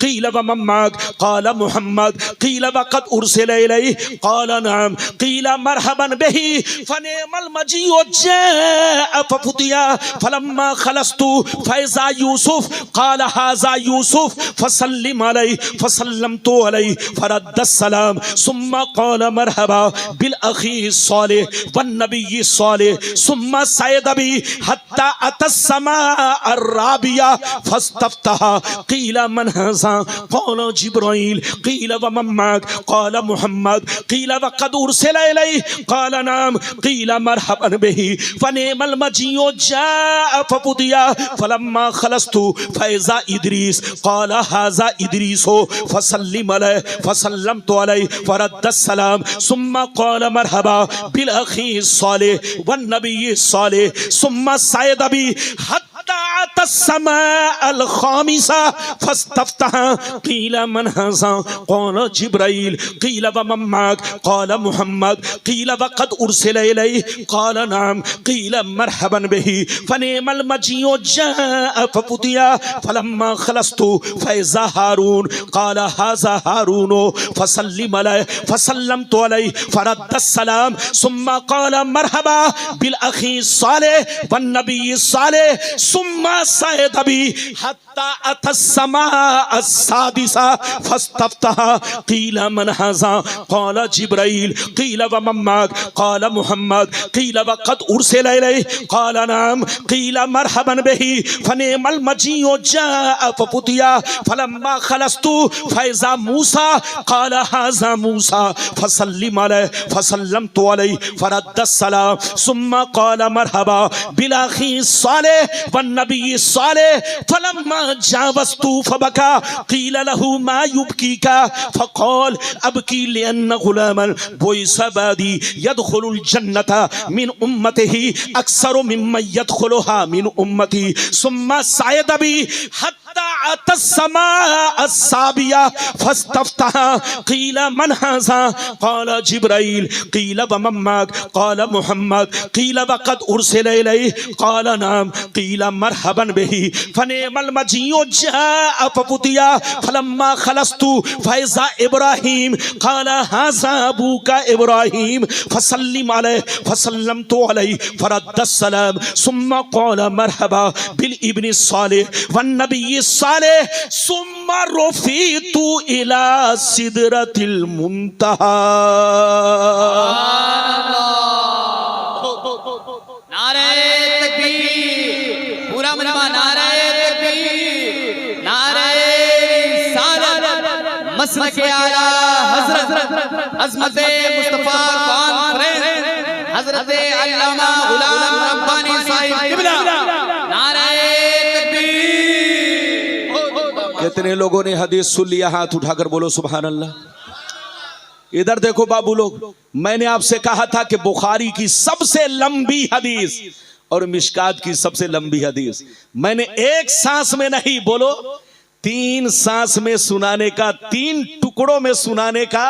A: क़ील व मन मअक क़ाल मुहम्मद क़ील व क़द उरसिल इलैहि क़ाल नअम क़ील मरहबन बिही फनिअमल मजीउ जाअ फफुतिया फलम्मा खलस्तु फैज़ा यूसुफ क़ाल हाज़ा यूसुफ फसल्लिम अलैहि फसल्लमतु अलैहि फरद्द सलाम सुम्मा क़ाल मरहबा बिल अखी सालिह वन नबी सालिह सुम्मा सयद बी हत्ता अतस्समा अर्राबिया फस्तफ्तहा क़ील मन हाज़ा क़ाल जिब्राइल क़ील व मन मअक क़ाल मुहम्मद क़ील व क़द उरसिल इलैहि क़ाल नअम क़ील मरहबन बिही फनिअमल मजीउ जाअ फफुतिया फलम्मा खलस्तु फैज़ा इदरीस क़ाल हाज़ा इदरीसो फसल्लिम अलैहि फसल्लमतु अलैहि फरद्द सलाम सुम्मा क़ाल मरहबा बिल अखी सालिह वन नबी सालिह सुम्मा सयद बी हत्ता अतस्समा अल खामिसा फस्तफ्तहा क़ील मन हाज़ा क़ाल जिब्राइल क़ील व मन मअक क़ाल मुहम्मद क़ील व क़द उरसिल इलैहि क़ाल नअम क़ील मरहबन बिही फनिअमल मजीउ जाअ फफुतिया फलम्मा खलस्तु फैज़ा हारून क़ाल हाज़ा हारूनो फसल्लिम अलैहि फसल्लमतु अलैहि फरद्द सलाम सुम्मा क़ाल मरहबा बिल अखी सालिह वन नबी सालिह सुम्मा सयद बी हत्ता अतस्समा अस्सादिसा फस्तफ्तहा क़ील मन हाज़ा क़ाल जिब्राइल क़ील व मन मअक क़ाल मुहम्मद क़ील व क़द उरसिल इलैहि क़ाल नअम क़ील मरहबन बिही फनिअमल मजीउ जाअ फफुतिया फलम्मा खलस्तु फैज़ा मूसा क़ाल हाज़ा मूसा फसल्लिम अलैहि फसल्लमतु अलैहि फरद्द सलाम सुम्मा क़ाल मरहबा बिल अखी सालिह वन नबी सालिह फलम्मा जावस्तु फबका क़ील लहू मा युबकीका फ़क़ाल अबकी लिअन्न गुलामन बुइसा बादी यदखुलुल जन्नता मिन उम्मतिही अक्सर मिम्मन यदखुलुहा मिन उम्मती सुम्मा सयद बी हत्ता अतस्समा अस्साबिया फस्तफ्तहा क़ील मन हाज़ा क़ाल जिब्राइल क़ील व मन मअक क़ाल मुहम्मद क़ील व क़द उरसिल इलैहि क़ाल नअम क़ील मरहबन बिही फनिअमल मजीउ जाअ फफुतिया फलम्मा खलस्तु फैज़ा इब्राहीम क़ाल हाज़ा अबूका इब्राहीम फसल्लिम अलैहि फसल्लमतु अलैहि फरद्द सलाम सुम्मा क़ाल मरहबा बिल इब्न सालिह वन नबी सालिह सुम्मा रुफ़ितु इला सिदरतिल मुंतहा।
B: नारे तकबीर, पूरा मजमा नारे तकबीर, नारे रिसालत, मसलके आला हज़रत अज़मते मुस्तफ़ा कॉन्फ्रेंस हज़रत अल्लामा गुलाम रब्बानी साहिब क़िबला। नारे तकबीर।
A: कितने लोगों ने हदीस सुन लिया? हाथ उठाकर बोलो सुभान अल्लाह। इधर देखो बाबू लोग, मैंने आपसे कहा था कि बुखारी की सबसे लंबी हदीस और मिशकात की सबसे लंबी हदीस मैंने एक सांस में नहीं, बोलो 3 सांस में सुनाने का, 3 टुकड़ों में सुनाने का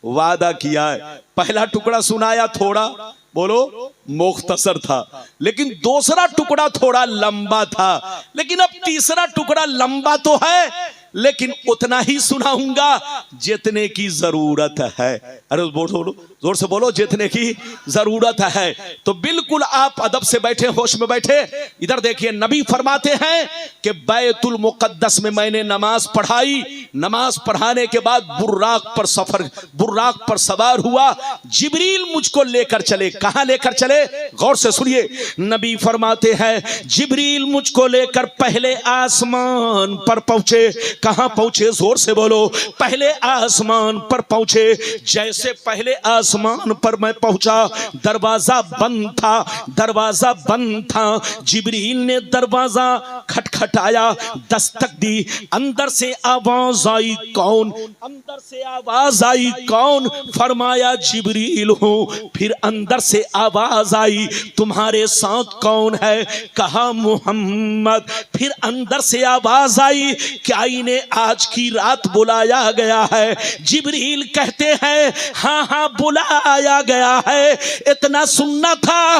A: वादा किया है। पहला टुकड़ा सुनाया थोड़ा, बोलो मुख्तसर था, लेकिन दूसरा टुकड़ा थोड़ा लंबा था, लेकिन अब तीसरा टुकड़ा लंबा तो है लेकिन उतना ही सुनाऊंगा जितने की जरूरत है। अरे बोलो, जोर से बोलो, जितने की जरूरत है। तो बिल्कुल आप अदब से बैठे, होश में बैठे। इधर देखिए, नबी फरमाते हैं कि बैतुल मुक़द्दस में मैंने नमाज पढ़ाई, नमाज पढ़ाने के बाद बुर्राक पर सवार हुआ, जिब्रील मुझको लेकर चले। कहां लेकर चले? गौर से सुनिए। नबी फरमाते हैं जिब्रील मुझको लेकर पहले आसमान पर पहुंचे। कहां पहुंचे? जोर से बोलो, पहले आसमान पर पहुंचे। जैसे पहले आसमान पर मैं पहुंचा, दरवाजा बंद था, दरवाजा बंद था। जिब्रील ने दरवाजा खटखटाया, दस्तक दी, अंदर से आवाज आई, कौन? अंदर से आवाज आई, कौन? फरमाया जिब्रील हूं। फिर अंदर से आवाज आई, तुम्हारे साथ कौन है? कहा मुहम्मद। फिर अंदर से आवाज आई, क्या इन्हें आज की रात बुलाया गया है? जिब्रील कहते हैं हाँ हाँ बुलाया गया है। इतना सुनना था,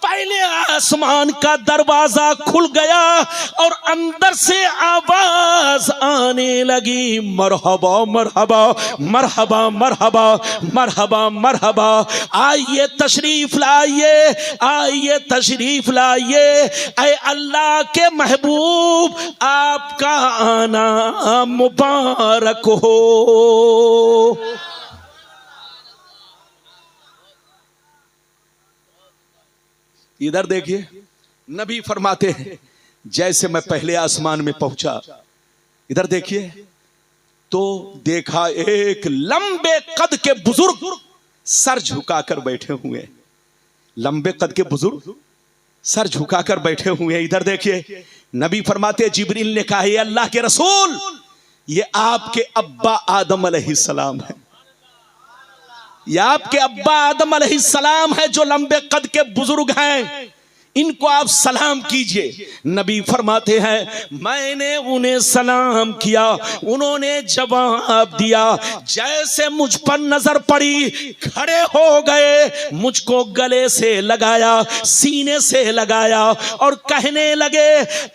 A: पहले आसमान का दरवाजा खुल गया और अंदर से आवाज आने लगी, मरहबा मरहबा मरहबा मरहबा मरहबा मरहबा, आइए तशरीफ लाइए, आइए तशरीफ लाइए, ऐ अल्लाह के महबूब आपका आना मुबारक हो। इधर देखिए, नबी फरमाते हैं जैसे मैं पहले आसमान में पहुंचा, इधर देखिए तो देखा एक लंबे कद के बुजुर्ग सर झुकाकर बैठे हुए, लंबे कद के बुजुर्ग सर झुकाकर बैठे हुए हैं। इधर देखिए नबी फरमाते, जिब्रील ने कहा, ये अल्लाह के रसूल, ये आपके अब्बा आदम अलैहिस्सलाम है, ये आपके अब्बा आदम अलैहिस्सलाम है जो लंबे कद के बुजुर्ग हैं, इनको आप सलाम कीजिए। नबी फरमाते हैं मैंने उन्हें सलाम किया, उन्होंने जवाब दिया, जैसे मुझ पर नजर पड़ी खड़े हो गए, मुझको गले से लगाया, सीने से लगाया और कहने लगे,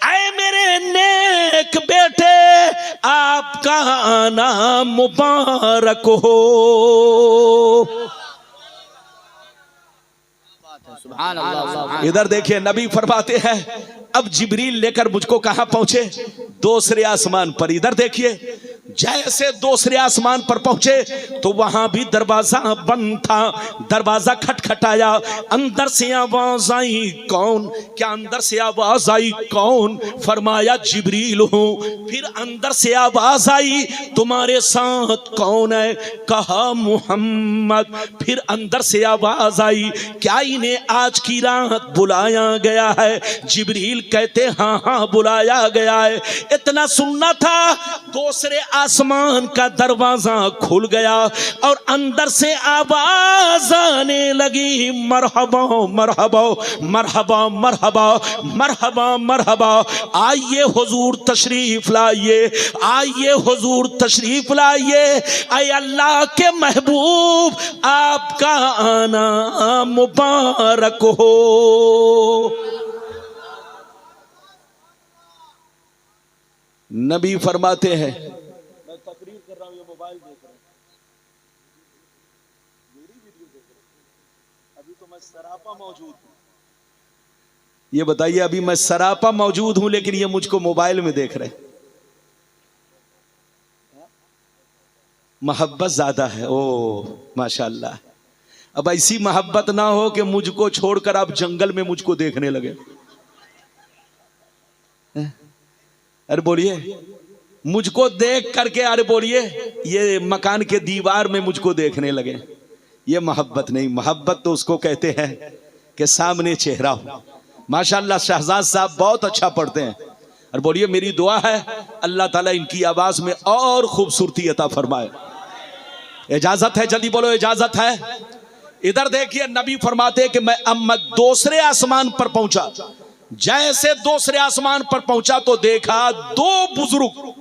A: ऐ मेरे नेक बेटे आपका आना मुबारक हो। इधर देखिए नबी फरमाते हैं अब जिब्रील लेकर मुझको कहां पहुंचे, दूसरे आसमान पर। इधर देखिए जैसे दूसरे आसमान पर पहुंचे तो वहां भी दरवाजा बंद था, दरवाजा खटखटाया, अंदर से आवाज आई, कौन? क्या अंदर से आवाज आई कौन? फरमाया जिब्रील हूं। फिर अंदर से आवाज आई, तुम्हारे साथ कौन है? कहा मुहम्मद। फिर अंदर से आवाज आई, क्या इन्हें आज की रात बुलाया गया है? जिब्रील कहते हाँ हाँ बुलाया गया है। इतना सुनना था, दूसरे आसमान का दरवाजा खुल गया और अंदर से आवाज आने लगी, मरहबा मरहबा मरहबा मरहबा मरहबा मरहबा, आइए हुजूर तशरीफ लाइए, आइए हुजूर तशरीफ लाइए, ऐ अल्लाह के महबूब आपका आना मुबारक हो। नबी फरमाते हैं, मैं तकरीर कर रहा हूं, ये मोबाइल देख रहा हूं, मेरी वीडियो देख रहा हूं, अभी तो मैं सरापा मौजूद हूं। ये बताइए, अभी मैं सरापा मौजूद हूं लेकिन ये मुझको मोबाइल में देख रहे हैं। मोहब्बत ज्यादा है, ओ माशाअल्लाह। अब ऐसी मोहब्बत ना हो कि मुझको छोड़कर आप जंगल में मुझको देखने लगे। अरे बोलिए, मुझको देख करके अरे बोलिए ये मकान के दीवार में मुझको देखने लगे, ये मोहब्बत नहीं। मोहब्बत तो उसको कहते हैं कि सामने चेहरा हो। माशाअल्लाह शहजाद साहब बहुत अच्छा पढ़ते हैं। और बोलिए मेरी दुआ है अल्लाह ताला इनकी आवाज में और खूबसूरती अता फरमाए। इजाजत है? जल्दी बोलो इजाजत है। इधर देखिए नबी फरमाते कि मैं दूसरे आसमान पर पहुंचा, जैसे दूसरे आसमान पर पहुंचा तो देखा दो बुजुर्ग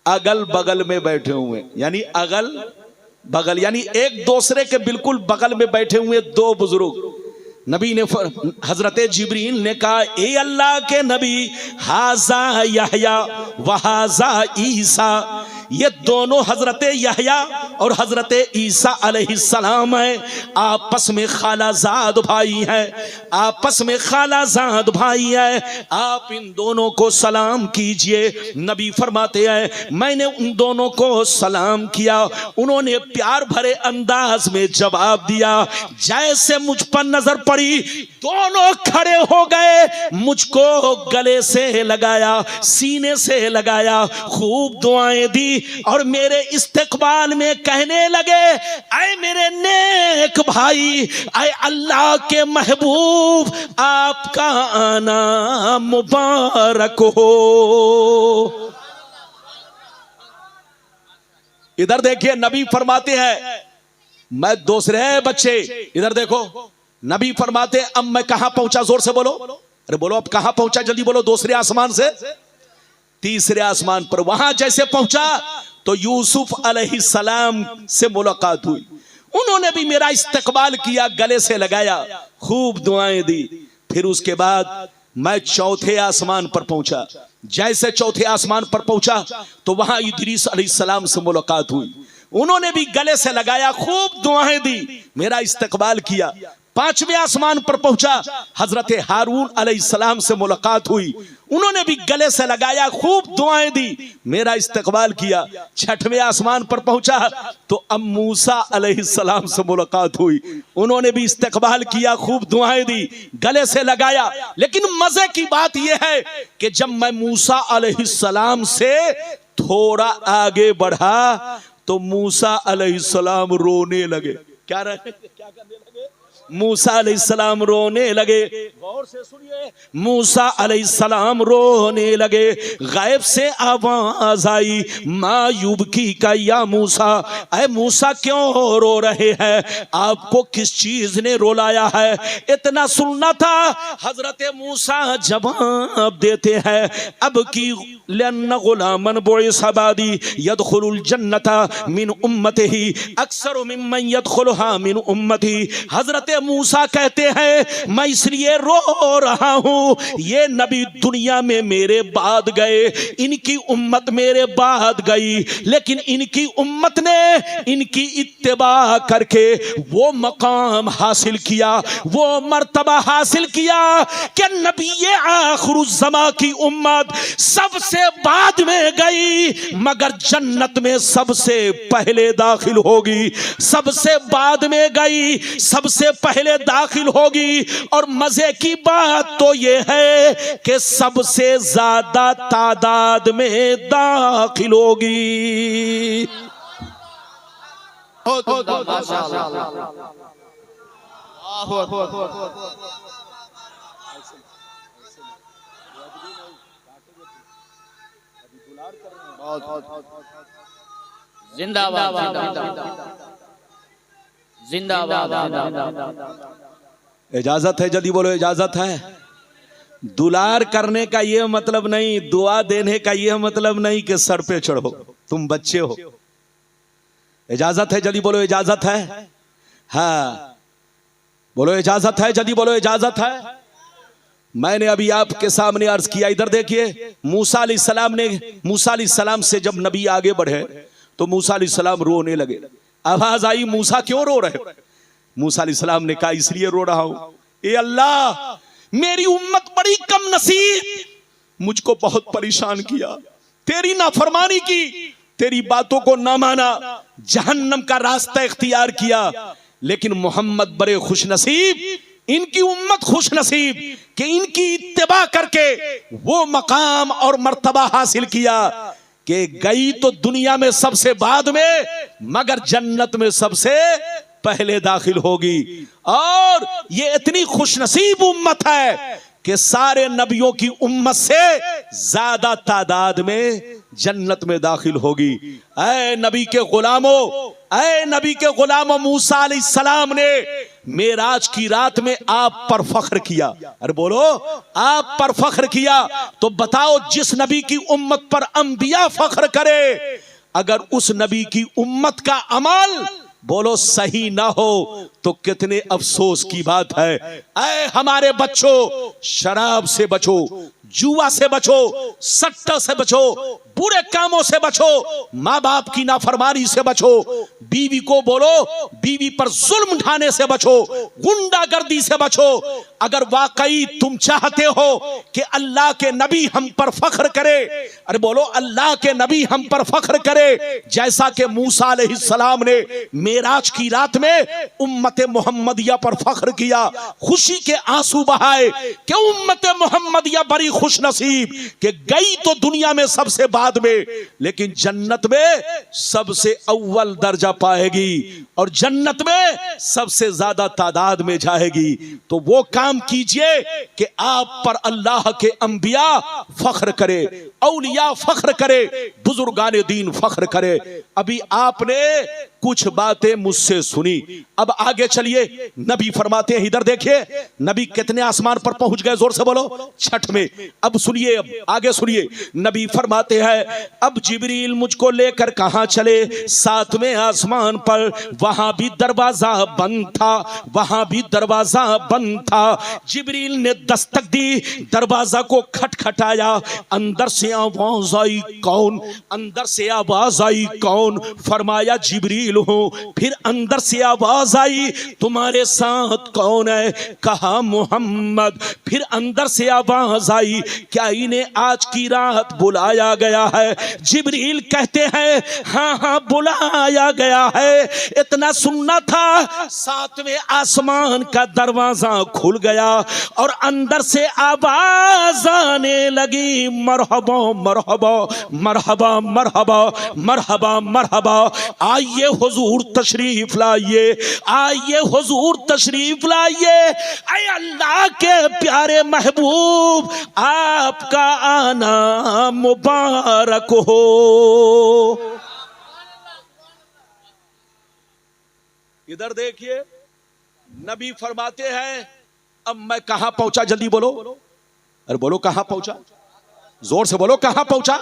A: अगल बगल में बैठे हुए, यानी अगल बगल यानी एक दूसरे के बिल्कुल बगल में बैठे हुए दो बुजुर्ग। नबी ने हजरत जिब्रील ने कहा, ए अल्लाह के नबी, हाजा यहया व हाजा ईसा, ये दोनों हजरत यहया और हजरत ईसा अलैहिस्सलाम है, आपस में खालाजाद भाई हैं, आपस में खालाजाद भाई हैं, आप इन दोनों को सलाम कीजिए। नबी फरमाते हैं मैंने उन दोनों को सलाम किया, उन्होंने प्यार भरे अंदाज में जवाब दिया। जैसे मुझ पर नजर पड़ी दोनों खड़े हो गए, मुझको गले से लगाया, सीने से लगाया, खूब दुआएं दी और मेरे इस्तकबाल में कहने लगे, ऐ मेरे नेक भाई, ऐ अल्लाह के महबूब आपका आना मुबारक हो। इधर देखिए नबी फरमाते हैं मैं दूसरे बच्चे, इधर देखो नबी फरमाते अब मैं कहां पहुंचा, जोर से बोलो, अरे बोलो अब कहां पहुंचा, जल्दी बोलो। दूसरे आसमान से तीसरे आसमान पर। वहां जैसे पहुंचा तो यूसुफ अलैहिस्सलाम से मुलाकात हुई, उन्होंने भी मेरा इस्तकबाल किया, गले से लगाया, खूब दुआएं दी। फिर उसके बाद मैं चौथे आसमान पर पहुंचा। जैसे चौथे आसमान पर पहुंचा तो वहां इदरीस अलैहिस्सलाम से मुलाकात हुई। उन्होंने भी गले से लगाया, खूब दुआएं दी, मेरा इस्तकबाल किया। पांचवें आसमान पर पहुंचा, हजरत हारून अलैहिस्सलाम से मुलाकात हुई। उन्होंने भी गले से लगाया, खूब दुआएं दी, मेरा इस्तकबाल किया। छठवें आसमान पर पहुंचा तो अब मूसा अलैहिस्सलाम से मुलाकात हुई। उन्होंने भी इस्तकबाल किया, खूब दुआएं दी, गले से लगाया। लेकिन मजे की बात यह है कि जब मैं मूसा अलैहिस्सलाम से थोड़ा आगे बढ़ा तो मूसा अलैहिस्सलाम रोने लगे। क्या करने लगे? मूसा अलैहिस्सलाम रोने लगे। गौर से सुनिए, मूसा अलैहिस्सलाम रोने लगे। गायब से आवाज आई, मायूब की का या मूसा, ऐ मूसा क्यों रो रहे हैं? आपको किस चीज ने रुलाया है? इतना सुनना था। हजरत मूसा जवाब देते हैं, अब की लन्न गुलामन बुइसा बादी यदखुलुल जन्नता मिन उम्मतिही अक्सर मिम्मन यदखुलुहा मिन उम्मती। हजरत मूसा कहते हैं, मैं इसलिए रो रहा हूं, ये नबी दुनिया में मेरे बाद गए, इनकी उम्मत मेरे बाद गई, लेकिन इनकी उम्मत ने इनकी इत्तिबा करके वो मकाम हासिल किया, वो मर्तबा हासिल किया कि नबी आखिरुज़्ज़मा की उम्मत सबसे बाद में गई, मगर जन्नत में सबसे पहले दाखिल होगी। सबसे बाद में गई, सबसे पहले दाखिल होगी। और मजे की बात तो यह है कि सबसे ज्यादा तादाद में दाखिल होगी।
B: जिंदाबाद जिंदाबाद।
A: इजाजत है? जल्दी बोलो, इजाजत है? दुलार करने का यह मतलब नहीं, दुआ देने का यह मतलब नहीं कि सर पे चढ़ो, तुम बच्चे हो। इजाजत है? जल्दी बोलो, इजाजत है? हाँ बोलो, इजाजत है? जल्दी बोलो, इजाजत है? मैंने अभी आपके सामने अर्ज किया, इधर देखिए, मूसा अलैहिस्सलाम से जब नबी आगे बढ़े तो मूसा अलैहिस्सलाम रोने लगे। आवाज आई, मूसा क्यों रो रहे हो? मूसा अलैहिस्सलाम ने कहा, इसलिए रो रहा हूं, ए अल्लाह, मेरी उम्मत बड़ी कम नसीब, मुझको बहुत परेशान किया, तेरी नाफरमानी की, तेरी बातों को ना माना, जहन्नम का रास्ता इख्तियार किया। लेकिन मोहम्मद बड़े खुश नसीब, इनकी उम्मत खुश नसीब कि इनकी इत्तिबा करके वो मकाम और मर्तबा हासिल किया कि गई तो दुनिया में सबसे बाद में, मगर जन्नत में सबसे पहले दाखिल होगी। और ये इतनी खुशनसीब उम्मत है कि सारे नबियों की उम्मत से ज्यादा तादाद में जन्नत में दाखिल होगी। ऐ नबी के गुलामों, ऐ नबी के गुलामों, मूसा अलैहिस्सलाम ने मेराज की रात में आप पर फख्र किया। अरे बोलो, आप पर फख्र किया। तो बताओ, जिस नबी की उम्मत पर अंबिया फख्र करे, अगर उस नबी की उम्मत का अमल बोलो सही ना हो तो कितने अफसोस की बात है। ऐ हमारे बच्चों, शराब से बचो, जुआ से बचो, सट्टा से बचो, बुरे कामों से बचो, माँ बाप की नाफरमानी से बचो, बीवी को बोलो बीवी पर जुल्म ढाने से बचो, गुंडागर्दी से बचो। अगर वाकई तुम चाहते हो कि अल्लाह के नबी हम पर फख्र करे, अरे बोलो अल्लाह के नबी हम पर फख्र करे, जैसा कि मूसा अलैहिस्सलाम ने मेराज की रात में उम्मत मोहम्मदिया पर फख्र किया, खुशी के आंसू बहाए कि उम्मत मोहम्मदिया बड़ी खुश नसीब कि गई तो दुनिया में सबसे बाद में, लेकिन जन्नत में सबसे अव्वल दर्जा पाएगी और जन्नत में सबसे ज्यादा तादाद में जाएगी। तो वो काम कीजिए कि आप पर अल्लाह के अंबिया फख्र करे, औलिया फख्र करे, बुजुर्गान दीन फख्र करे। अभी आपने कुछ बातें मुझसे सुनी, अब आगे चलिए। नबी फरमाते हैं, इधर देखिए नबी कितने आसमान पर पहुंच गए, जोर से बोलो, छठ में। अब सुनिए, अब आगे सुनिए। नबी फरमाते हैं, अब जिब्रील मुझको लेकर कहां चले, 7वें आसमान पर। वहां भी दरवाजा बंद था, वहां भी दरवाजा बंद था। जिब्रील ने दस्तक दी, दरवाजा को खटखटाया, अंदर से आवाज आई, कौन? अंदर से आवाज आई, कौन? फरमाया जिब्रील हूं। फिर अंदर से आवाज आई, तुम्हारे साथ कौन है? कहा मोहम्मद। फिर अंदर से आवाज आई, क्या इन्हें आज की रात बुलाया गया है? जिब्रील कहते हैं, हाँ हाँ बुलाया गया है। इतना सुनना था, 7वें आसमान का दरवाजा खुल गया और अंदर से आवाज आने लगी, मरहबा मरहबा मरहबा मरहबा मरहबा मरहबा। आइए हुजूर तशरीफ लाइए, आइए हुजूर तशरीफ लाइए। ऐ अल्लाह के प्यारे महबूब, आपका आना मुबारक हो। इधर देखिए, नबी फरमाते हैं, अब मैं कहां पहुंचा? जल्दी बोलो, अरे बोलो कहां पहुंचा, जोर से बोलो, कहां पहुंचा?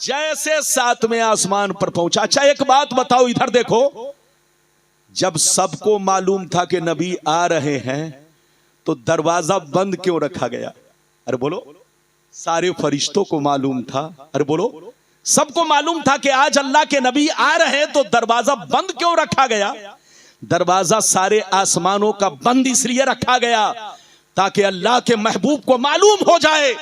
A: जैसे 7वें आसमान पर पहुंचा। अच्छा एक बात बताओ, इधर देखो, जब सबको मालूम था कि नबी आ रहे हैं तो दरवाजा बंद क्यों रखा गया? अरे बोलो, सारे फरिश्तों को मालूम था, अरे बोलो, सबको मालूम था कि आज अल्लाह के नबी आ रहे हैं, तो दरवाजा बंद क्यों रखा गया? दरवाजा सारे आसमानों का बंद इसलिए रखा गया ताकि अल्लाह के महबूब को मालूम हो जाए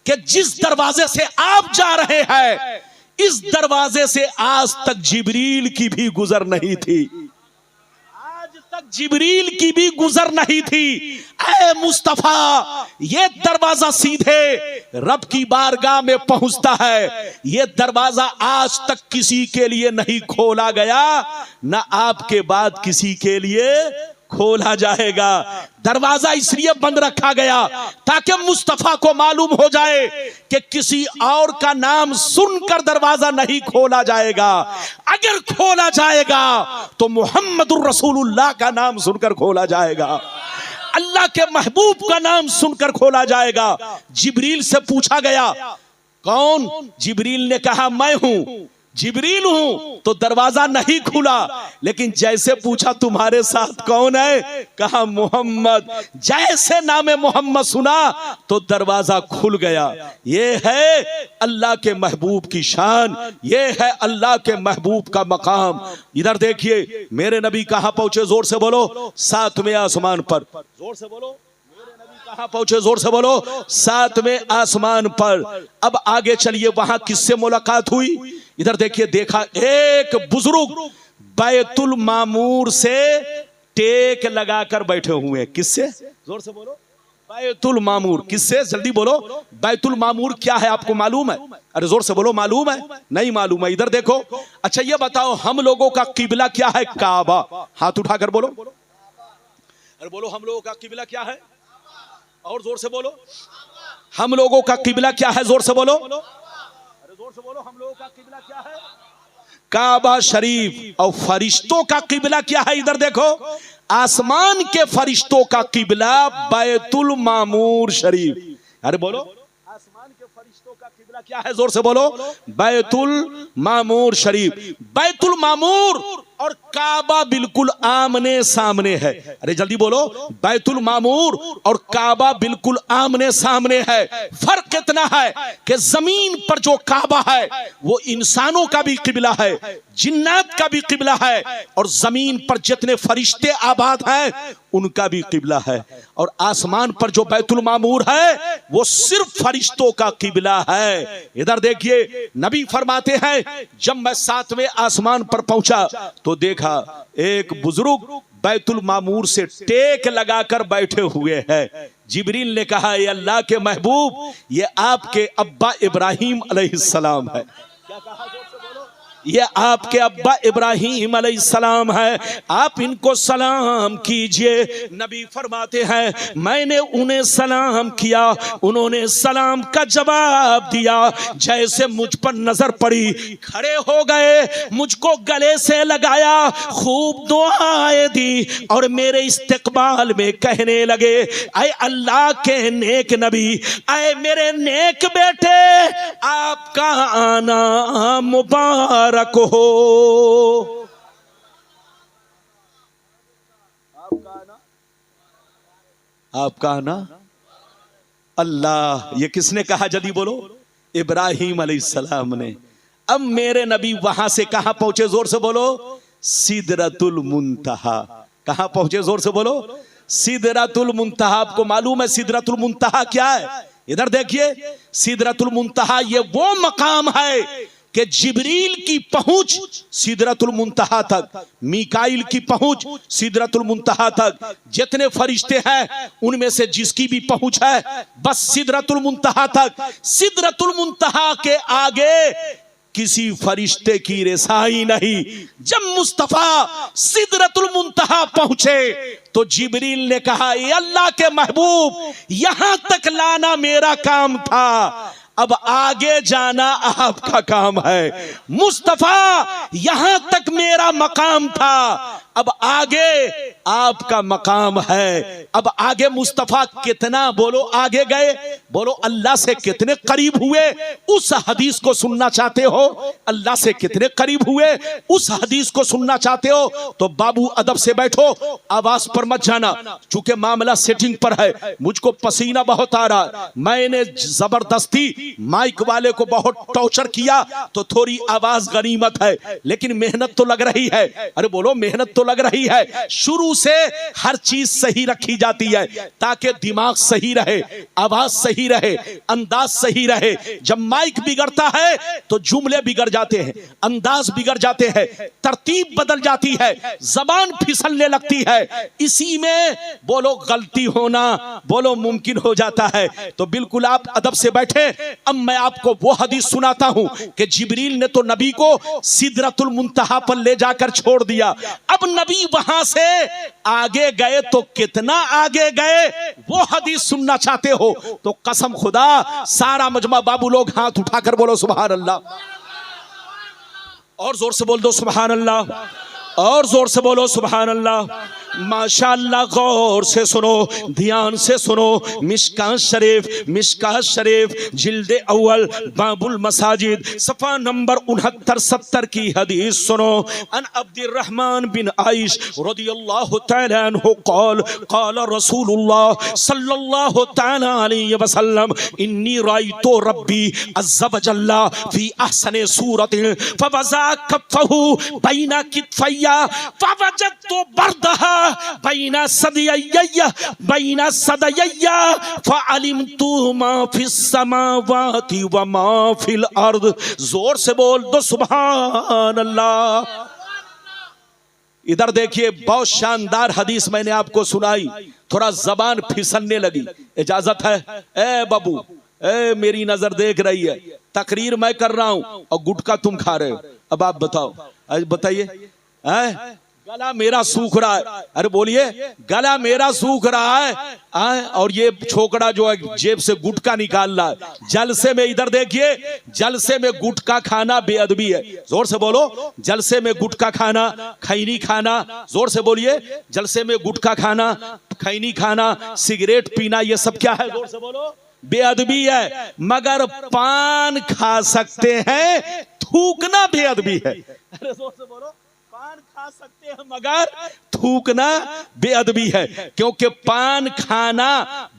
A: कि जिस दरवाजे से आप जा रहे हैं, इस दरवाजे से आज तक जिब्रील की भी गुजर नहीं थी, आज तक जिब्रील की भी गुजर नहीं थी। ऐ मुस्तफा, ये दरवाजा सीधे रब की बारगाह में पहुंचता है। ये दरवाजा आज तक किसी के लिए नहीं खोला गया, ना आपके बाद किसी के लिए खोला जाएगा। दरवाजा इसलिए बंद रखा गया ताकि मुस्तफा को मालूम हो जाए कि किसी और का नाम सुनकर दरवाजा नहीं खोला जाएगा। अगर खोला जाएगा तो मुहम्मदुर रसूलुल्लाह का नाम सुनकर खोला जाएगा, अल्लाह के महबूब का नाम सुनकर खोला जाएगा। जिब्रील से पूछा गया, कौन? जिब्रील ने कहा, मैं हूं, जिब्रील हूं। तो दरवाजा नहीं खुला, लेकिन जैसे पूछा, तुम्हारे साथ कौन है? कहा मोहम्मद। जैसे नाम मोहम्मद सुना तो दरवाजा खुल गया। ये है अल्लाह के महबूब की शान, ये है अल्लाह के महबूब का मकाम। इधर देखिए, मेरे नबी कहां पहुंचे? जोर से बोलो, 7वें आसमान पर। जोर से बोलो, कहां पहुंचे? जोर से बोलो, 7वें आसमान पर। अब आगे चलिए, वहां किससे मुलाकात हुई? इधर देखिए, देखा एक बुजुर्ग बैतुल मामूर से टेक लगाकर बैठे हुए हैं। किससे? जोर से बोलो, बैतुल मामूर। किससे? जल्दी बोलो, बैतुल मामूर क्या है आपको मालूम है? अरे जोर से बोलो, मालूम है? नहीं मालूम है। इधर देखो, अच्छा ये बताओ, हम लोगों का किबला क्या है? काबा। हाथ उठाकर बोलो, अरे बोलो, हम लोगों का किबला क्या है? और जोर से बोलो, हम लोगों का किबला क्या है? जोर से बोलो, अरे जोर से बोलो, हम लोगों का किबला क्या है? काबा शरीफ। और फरिश्तों का किबला क्या है? इधर देखो, आसमान के फरिश्तों का किबला बैतुल मामूर शरीफ। अरे बोलो, आसमान के फरिश्तों का किबला क्या है? जोर से बोलो, बैतुल मामूर शरीफ। बैतुल मामूर और काबा बिल्कुल आमने सामने है। अरे जल्दी बोलो, बैतुल मामूर और काबा बिल्कुल आमने सामने है। फर्क इतना है कि जमीन पर जो काबा है वो इंसानों का भी किबला है, जिन्नात का भी किबला है, और जमीन पर जितने फरिश्ते आबाद हैं उनका भी किबला है। और आसमान पर जो बैतुल मामूर है वो सिर्फ फरिश्तों का किबला है। इधर देखिए, नबी फरमाते हैं, जब मैं 7वें आसमान पर पहुंचा तो देखा एक बुजुर्ग बैतुल मामूर से टेक लगाकर बैठे हुए हैं। जिब्रील ने कहा, ये अल्लाह के महबूब, ये आपके अब्बा इब्राहिम अलैहिस्सलाम है। क्या कहा? जोर से बोलो, ये आपके अब्बा इब्राहिम अलैहिस्सलाम है, आप इनको सलाम कीजिए। नबी फरमाते हैं मैंने उन्हें सलाम किया, उन्होंने सलाम का जवाब दिया। जैसे मुझ पर नजर पड़ी खड़े हो गए, मुझको गले से लगाया, खूब दुआएं दी और मेरे इस्तकबाल में कहने लगे ऐ अल्लाह के नेक नबी, ऐ मेरे नेक बेटे, आपका आना मुबारक हो। आपका आना अल्लाह, ये किसने कहा जल्दी बोलो? इब्राहिम अलैहिस्सलाम ने। अब मेरे नबी वहां से कहां पहुंचे? जोर से बोलो, सिदरतुल मुंतहा। कहां पहुंचे? जोर से बोलो, सिदरतुल मुंतहा। आपको मालूम है सिदरतुल मुंतहा क्या है? इधर देखिए, सिदरतुल मुंतहा ये वो मकाम है कि जिब्रील की पहुंच सिदरतुल मुंतहा तक, मीकाइल की पहुंच सिदरतुल मुंतहा तक, जितने फरिश्ते हैं उनमें से जिसकी भी पहुंच है बस सिदरतुल मुंतहा तक। सिदरतुल मुंतहा के आगे किसी फरिश्ते की रसाई नहीं। जब मुस्तफा सिदरतुल मुंतहा पहुंचे तो जिब्रील ने कहा ये अल्लाह के महबूब, यहां तक लाना मेरा काम था, अब आगे जाना आपका काम है। मुस्तफा यहां तक मेरा मकाम था, अब आगे आपका मकाम है। अब आगे मुस्तफा कितना बोलो आगे गए, बोलो अल्लाह से कितने करीब हुए, उस हदीस को सुनना चाहते हो? अल्लाह से कितने करीब हुए उस हदीस को सुनना चाहते हो तो बाबू अदब से बैठो, आवाज पर मत जाना, चूंकि मामला सेटिंग पर है। मुझको पसीना बहुत आ रहा, मैंने जबरदस्ती माइक वाले को बहुत टॉर्चर किया तो थोड़ी आवाज गनीमत है, लेकिन मेहनत तो लग रही है। अरे बोलो मेहनत तो लग रही है। शुरू से हर चीज सही रखी जाती है ताकि दिमाग सही रहे, आवाज सही रहे, अंदाज सही रहे। जब माइक बिगड़ता है तो जुमले बिगड़ जाते हैं, अंदाज बिगड़ जाते हैं, तरतीब बदल जाती है, जबान फिसलने लगती है। इसी में बोलो गलती होना बोलो मुमकिन हो जाता है। तो बिल्कुल आप अदब से बैठे। अब मैं आपको वो हदीस सुनाता हूं कि जिब्रील ने तो नबी को सिदरतुल मुंतहा पर ले जाकर छोड़ दिया। अब नबी वहां से आगे गए तो कितना आगे गए वो हदीस सुनना चाहते हो तो कसम खुदा सारा मजमा बाबू लोग हाथ उठाकर बोलो सुभान अल्लाह, और जोर से बोल दो सुभान अल्लाह, और जोर से बोलो सुभान अल्लाह। माशाअल्लाह, गौर से सुनो, ध्यान से सुनो। मिशकात शरीफ जिल्दे अव्वल बाबुल मसाजिद सफा नंबर 69-70 की हदीस सुनो। अन अब्दुर्रहमान बिन आइश रदियल्लाहु तआला अन्हु क़ाल क़ाल रसूलुल्लाह सल्लल्लाहु तआला अलैहि वसल्लम इन्नी रायतु रब्बी अज़्ज़ा व जल्ला फी अहसनि सूरतिन फवज़ा कफ़हु बैना कितफ़ैया फवजदतु बर्दहा बैना सदयैया फअलिमतु मा फिस समावाति व मा फिल अर्द। जोर से बोल दो सुभान अल्लाह। इधर देखिए, बहुत शानदार हदीस मैंने आपको सुनाई, थोड़ा जबान फिसलने लगी, इजाजत है? ए बाबू, ए मेरी नजर देख रही है, तकरीर मैं कर रहा हूं और गुटखा तुम खा रहे हो। अब आप बताओ, बताइए, गला मेरा सूख रहा है, अरे बोलिए गला मेरा सूख रहा है, और ये छोकरा जो है जेब से गुटखा निकाल रहा है जलसे में। इधर देखिए, जलसे में गुटखा खाना बेअदबी है। जोर से बोलो, जलसे में गुटखा खाना, खैनी खाना, जोर से बोलिए, जलसे में गुटखा खाना, खैनी खाना, सिगरेट पीना, ये सब क्या है? जोर से बोलो, बेअदबी है। मगर पान खा सकते हैं, थूकना बेअदबी है। अरे जोर से बोलो, पान खा सकते हैं मगर थूकना बेअदबी है, क्योंकि पान खाना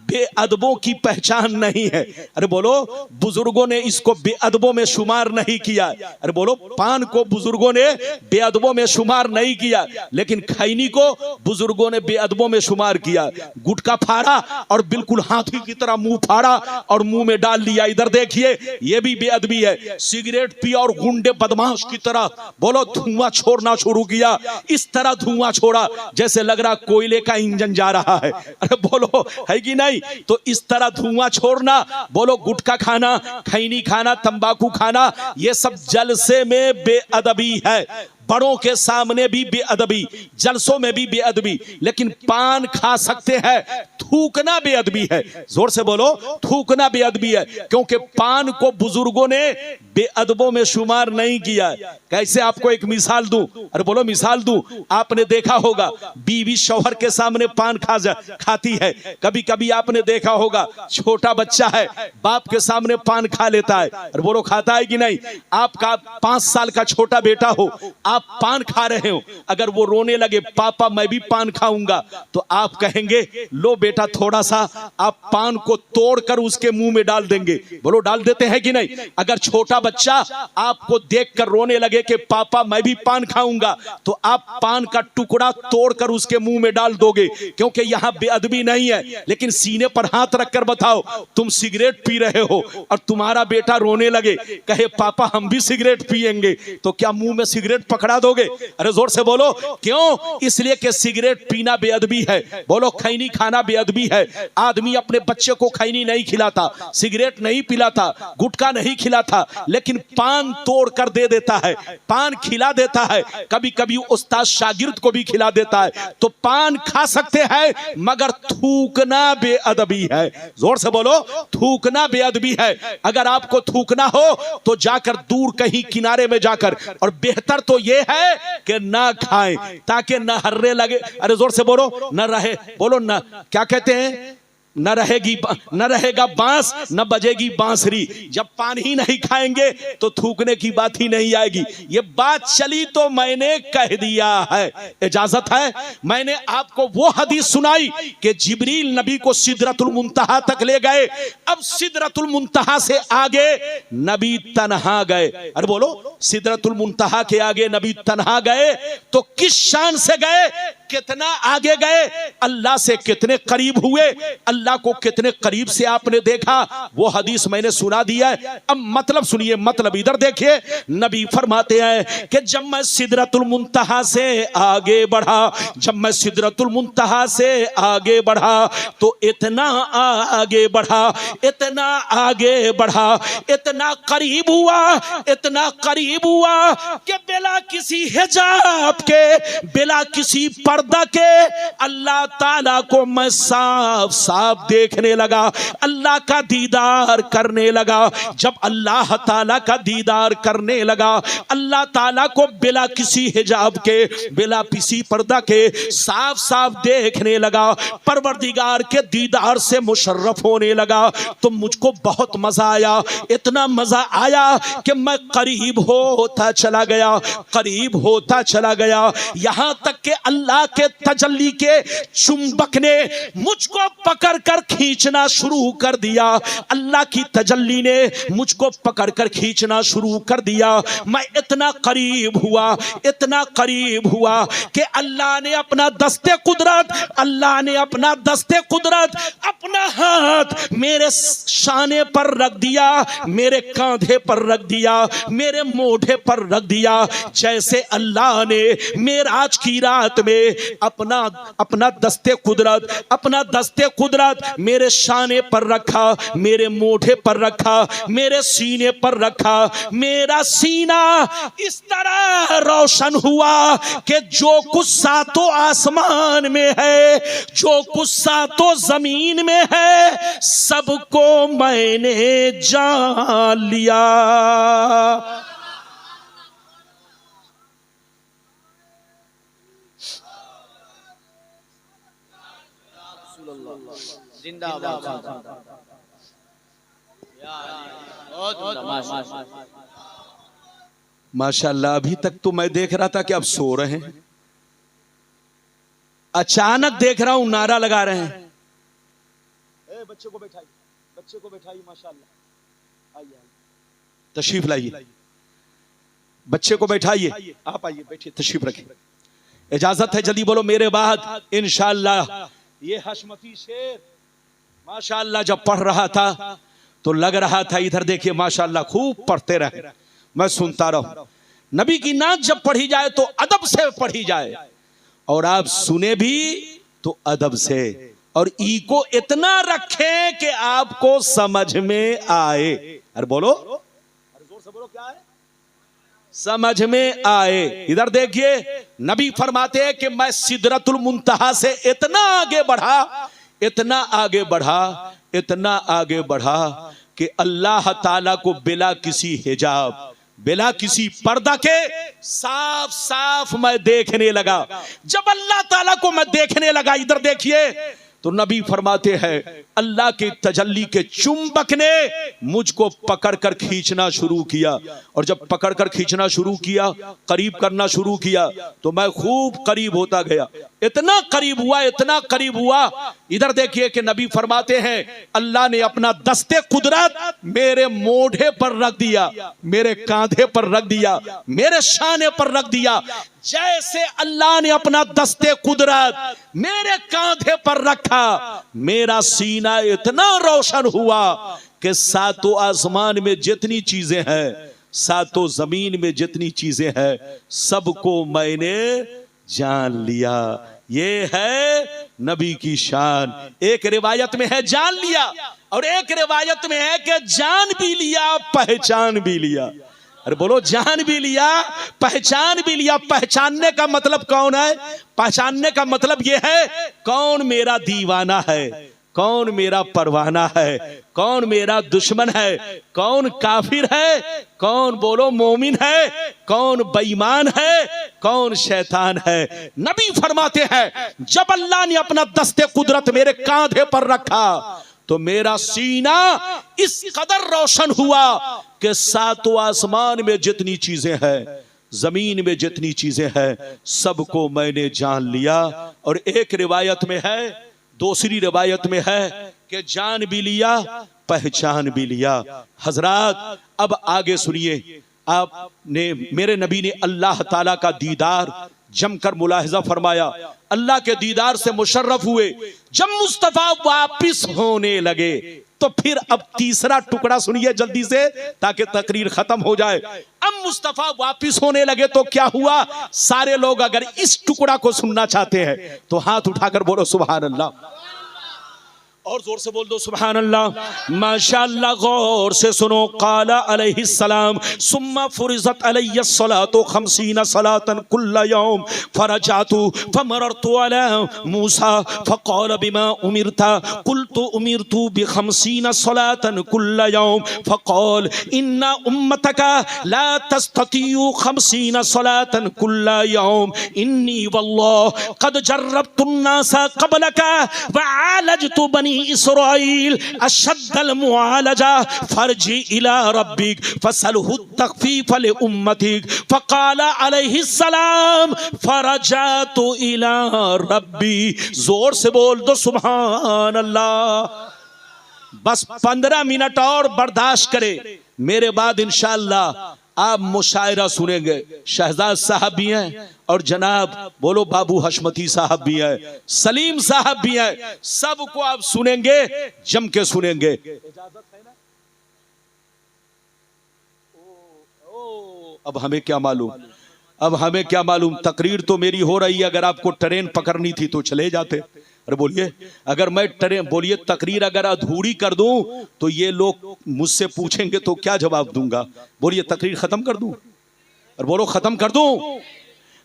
A: बेअदबों की पहचान नहीं है। अरे बोलो, बुजुर्गों ने इसको बेअदबों में शुमार नहीं किया। अरे बोलो, पान को बुजुर्गों ने बेअदबों में शुमार नहीं किया, लेकिन खैनी को बुजुर्गों ने बेअदबों में शुमार किया। गुटखा फाड़ा और बिल्कुल हाथी की तरह मुंह फाड़ा और मुंह में डाल लिया। इधर देखिए, यह भी बेअदबी है। सिगरेट पिया और गुंडे बदमाश की तरह बोलो धुआं छोड़ना शुरू किया। इस तरह धुआं छोड़ा जैसे लग रहा कोयले का इंजन जा रहा है। अरे बोलो, है कि नहीं? तो इस तरह धुआं छोड़ना, बोलो गुटखा खाना, खैनी खाना, तंबाकू खाना, ये सब जलसे में बेअदबी है। बड़ों के सामने भी बेअदबी, जलसों में भी बेअदबी, लेकिन पान खा सकते हैं, थूकना बेअदबी है। जोर से बोलो, थूकना बेअदबी है, क्योंकि पान को बुजुर्गों ने बेअदबों में शुमार नहीं किया है। कैसे आपको एक मिसाल दूं, अरे बोलो मिसाल दूं। आपने देखा होगा बीवी शौहर के सामने पान खाती है। कभी कभी आपने देखा होगा छोटा बच्चा है, बाप के सामने पान खा लेता है। अरे बोलो खाता है कि नहीं? आपका 5 साल का छोटा बेटा हो, आप पान खा रहे हो, अगर वो रोने लगे पापा मैं भी पान खाऊंगा, तो आप कहेंगे लो बेटा थोड़ा सा, आप पान को तोड़कर उसके मुंह में डाल देंगे। बोलो डाल देते हैं कि नहीं? अगर छोटा बच्चा आपको देखकर रोने लगे कि पापा मैं भी पान खाऊंगा, तो आप पान का टुकड़ा तोड़कर उसके मुंह में डाल दोगे, क्योंकि यहां बेअदबी नहीं है। लेकिन सीने पर हाथ रखकर बताओ, तुम सिगरेट पी रहे हो और तुम्हारा बेटा रोने लगे, कहे पापा हम भी सिगरेट पिएंगे, तो क्या मुंह में सिगरेट पकड़ा दोगे? अरे जोर से बोलो। क्यों? इसलिए कि सिगरेट पीना बेअदबी है। बोलो खैनी खाना बेअदबी है। आदमी अपने बच्चे को खैनी नहीं खिलाता, सिगरेट नहीं पिलाता, गुटखा नहीं खिलाता, लेकिन पान तोड़ कर दे देता है, पान खिला देता है, कभी कभी उस्ताद शागिर्द को भी खिला देता है। तो पान खा सकते हैं, मगर थूकना बेअदबी है। जोर से बोलो, थूकना बेअदबी है। अगर आपको थूकना हो तो जाकर दूर कहीं किनारे में जाकर, और बेहतर तो ये है कि ना खाएं, ताकि न हर्रे लगे। अरे जोर से बोलो, न रहे, बोलो न, क्या कहते हैं, न रहेगा बांस, न बजेगी बांसुरी। जब पान ही नहीं खाएंगे तो थूकने की बात ही नहीं आएगी। ये बात चली तो मैंने कह दिया है, इजाजत है। मैंने आपको वो हदीस सुनाई कि जिब्रील नबी को सिदरतुल मुंतहा तक ले गए। अब सिदरतुल मुंतहा से आगे नबी तन्हा गए। अरे बोलो, सिदरतुल मुंतहा के आगे नबी तन्हा गए तो किस शान से गए, कितना आगे गए, अल्लाह से कितने करीब हुए, अल्लाह को कितने करीब से आपने देखा, वो हदीस मैंने सुना दिया है। अब मतलब सुनिए, मतलब इधर देखिए। नबी फरमाते हैं कि जब मैं सिदरतुल मुंतहा से आगे बढ़ा, जब मैं सिदरतुल मुंतहा से आगे बढ़ा, तो इतना आगे बढ़ा, इतना आगे बढ़ा, इतना करीब हुआ, इतना करीब हुआ कि बिला किसी हिजाब के, बिला किसी पर्दा के अल्लाह ताला को मैं साफ साफ देखने लगा, अल्लाह का दीदार करने लगा। जब अल्लाह ताला का दीदार करने लगा, अल्लाह ताला को बिला किसी हिजाब के, बिला किसी पर्दा के साफ साफ देखने लगा, परवरदिगार के दीदार से मुशर्रफ होने लगा, तो मुझको बहुत मजा आया। इतना मजा आया कि मैं करीब होता चला गया, करीब होता चला गया, यहां तक कि अल्लाह के तजल्ली के चुंबक ने मुझको पकड़कर खींचना शुरू कर दिया। अल्लाह की तजल्ली ने मुझको पकड़कर खींचना शुरू कर दिया। मैं इतना करीब हुआ, इतना करीब हुआ कि अल्लाह ने अपना दस्ते कुदरत, अल्लाह ने अपना दस्ते कुदरत, अपना हाथ मेरे शाने पर रख दिया, मेरे कांधे पर रख दिया, मेरे मोढ़े पर रख दिया। जैसे अल्लाह ने मेराज की रात में अपना दस्ते कुदरत, अपना दस्ते कुदरत मेरे शाने पर रखा, मेरे मोढ़े पर रखा, मेरे सीने पर रखा। मेरा सीना इस तरह रोशन हुआ कि जो कुछ सातों आसमान में है, जो कुछ सातों जमीन में है, सबको मैंने जान लिया।
B: जिंदाबाद।
A: माशाल्लाह, अभी तक तो मैं देख रहा था कि आप सो रहे हैं, अचानक देख रहा हूं नारा लगा रहे हैं। बच्चे को बैठाइए, बच्चे को बैठाइए, माशाल्लाह, आइए, तशरीफ लाइए, बच्चे को बैठाइए, आप आइए, बैठिए, तशरीफ रखिए, इजाजत है। जल्दी बोलो मेरे बाद इंशाअल्लाह। ये हशमती शेर माशाअल्लाह जब पढ़ रहा था तो लग रहा था, इधर देखिए माशाअल्लाह, खूब पढ़ते रहे, मैं सुनता रहूं। नबी की नात जब पढ़ी जाए तो अदब से पढ़ी जाए, और आप सुने भी तो अदब से। और ई को इतना रखें कि आपको समझ में आए। अरे बोलो, अरे जोर से बोलो, क्या है? समझ में आए। इधर देखिए, नबी फरमाते हैं कि मैं सिदरतुल मुंतहा से इतना आगे बढ़ा, इतना आगे बढ़ा, इतना आगे बढ़ा कि अल्लाह ताला को बिला किसी हिजाब, बिला किसी पर्दा के साफ साफ मैं देखने लगा। जब अल्लाह ताला को मैं देखने लगा, इधर देखिए, तो नबी फरमाते हैं अल्लाह के तजल्ली के चुंबक ने मुझको पकड़कर खींचना शुरू किया, और जब पकड़कर खींचना शुरू किया, करीब करना शुरू किया, तो मैं खूब करीब होता गया। इतना करीब हुआ, इतना करीब हुआ। इधर देखिए कि नबी फरमाते हैं अल्लाह ने अपना दस्ते कुदरत मेरे मोढ़े पर रख दिया, मेरे कांधे पर रख दिया, मेरे शाने पर रख दिया। जैसे अल्लाह ने अपना दस्ते कुदरत मेरे कांधे पर रखा, मेरा सीना इतना रोशन हुआ कि सातों आसमान में जितनी चीजें हैं, सातों जमीन में जितनी चीजें हैं, सबको मैंने जान लिया। ये है नबी की शान। एक रिवायत में है जान लिया, और एक रिवायत में है कि जान भी लिया, पहचान भी लिया। अरे बोलो, जान भी लिया, पहचान भी लिया। पहचानने का मतलब कौन है? पहचानने का मतलब यह है कौन मेरा दीवाना है, कौन मेरा परवाना है, कौन मेरा दुश्मन है, कौन काफिर है, कौन बोलो मोमिन है, कौन बेईमान है, कौन शैतान है। नबी फरमाते हैं जब अल्लाह ने अपना दस्ते कुदरत मेरे कांधे पर रखा, तो मेरा सीना इस कदर रोशन हुआ कि सातों आसमान में जितनी चीजें हैं, जमीन में जितनी चीजें हैं, सबको मैंने जान लिया। और एक रिवायत में है, दूसरी रिवायत में है कि जान भी लिया, पहचान भी लिया। हजरात, अब आगे सुनिए। आपने, मेरे नबी ने अल्लाह ताला का दीदार जमकर मुलाहिजा फरमाया, अल्लाह के दीदार से मुशर्रफ हुए। जब मुस्तफा वापिस होने लगे, तो फिर अब तीसरा टुकड़ा सुनिए जल्दी से, ताकि तकरीर खत्म हो जाए। अब मुस्तफा वापिस होने लगे तो क्या हुआ? सारे लोग अगर इस टुकड़ा को सुनना चाहते हैं तो हाथ उठाकर बोलो सुभान अल्लाह, और जोर से बोल दो सुभान अल्लाह। माशाअल्लाह, गौर से सुनो। काला अलैहिस्सलाम सुम्मा फुरिज़त अलैहि सलातो 50 सलातन कुल्ला यौम फरजातु फमररतु अला मूसा फक़ाल बिमा उमिरता कुल्तु उमिरतु बि 50 सलातन कुल्ला यौम फक़ाल इन्ना उम्मतका ला तस्ततियु 50 सलातन कुल्ला यौम इन्नी वल्लाह कद जर्रबतु अन्नासा क़बलका व आलजतु बनी इसराइल अशद्दल मुआलजा फरजी इला रब्बिक फसलहु तखफीफ ले उम्मतिक फकाला अलैहिस्सलाम फरजातु इला रब्बी। जोर से बोल दो सुभान अल्लाह। बस 15 मिनट और बर्दाश्त करे, मेरे बाद इंशाअल्लाह आप मुशायरा सुनेंगे। शहजाद साहब भी हैं और जनाब बोलो बाबू हशमती साहब भी हैं, सलीम साहब भी हैं। सबको आप सुनेंगे, जम के सुनेंगे। इजाजत है ना? अब हमें क्या मालूम, अब हमें क्या मालूम। तकरीर तो मेरी हो रही है, अगर आपको ट्रेन पकड़नी थी तो चले जाते। अरे बोलिए, अगर मैं ट्रेन, बोलिए तकरीर अगर अधूरी कर दूं तो ये लोग मुझसे पूछेंगे तो क्या जवाब दूंगा? बोलिए तकरीर खत्म कर दूं? और बोलो खत्म कर दूं?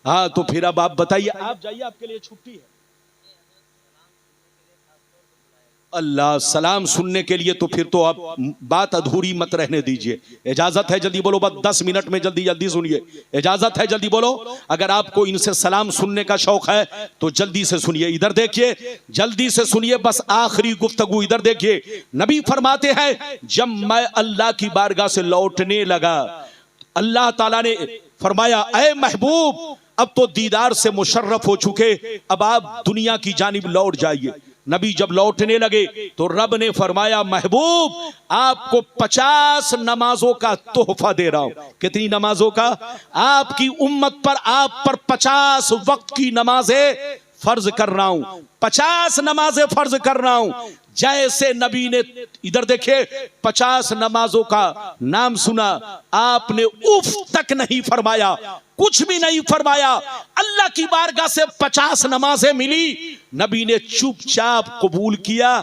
A: हाँ, तो फिर अब आप बताइए। आप जाइए, आपके लिए छुट्टी है। अल्लाह, सलाम सुनने के लिए तो फिर तो आप बात अधूरी मत रहने दीजिए। इजाजत है? जल्दी बोलो, बस 10 मिनट में जल्दी जल्दी सुनिए। इजाजत है? जल्दी बोलो। अगर आपको इनसे सलाम सुनने का शौक है तो जल्दी से सुनिए। इधर देखिए, जल्दी से सुनिए, बस आखिरी गुफ्तगू। इधर देखिए, नबी फरमाते हैं जब मैं अल्लाह की बारगाह से लौटने लगा, अल्लाह ताला ने फरमाया ऐ महबूब, अब तो दीदार से मुशर्रफ हो चुके, अब आप दुनिया की जानिब लौट जाइए। नबी जब लौटने लगे तो रब ने फरमाया महबूब, आपको 50 नमाजों का तोहफा दे रहा हूं। कितनी नमाजों का? आपकी उम्मत पर, आप पर 50 वक्त की नमाजें फर्ज कर रहा हूं, 50 नमाजें फर्ज कर रहा हूं। जैसे नबी ने, इधर देखिए, 50 नमाजों का नाम सुना, आपने उफ तक नहीं फरमाया, कुछ भी नहीं फरमाया। अल्लाह की बारगाह से 50 नमाजें मिली, नबी ने चुपचाप कबूल किया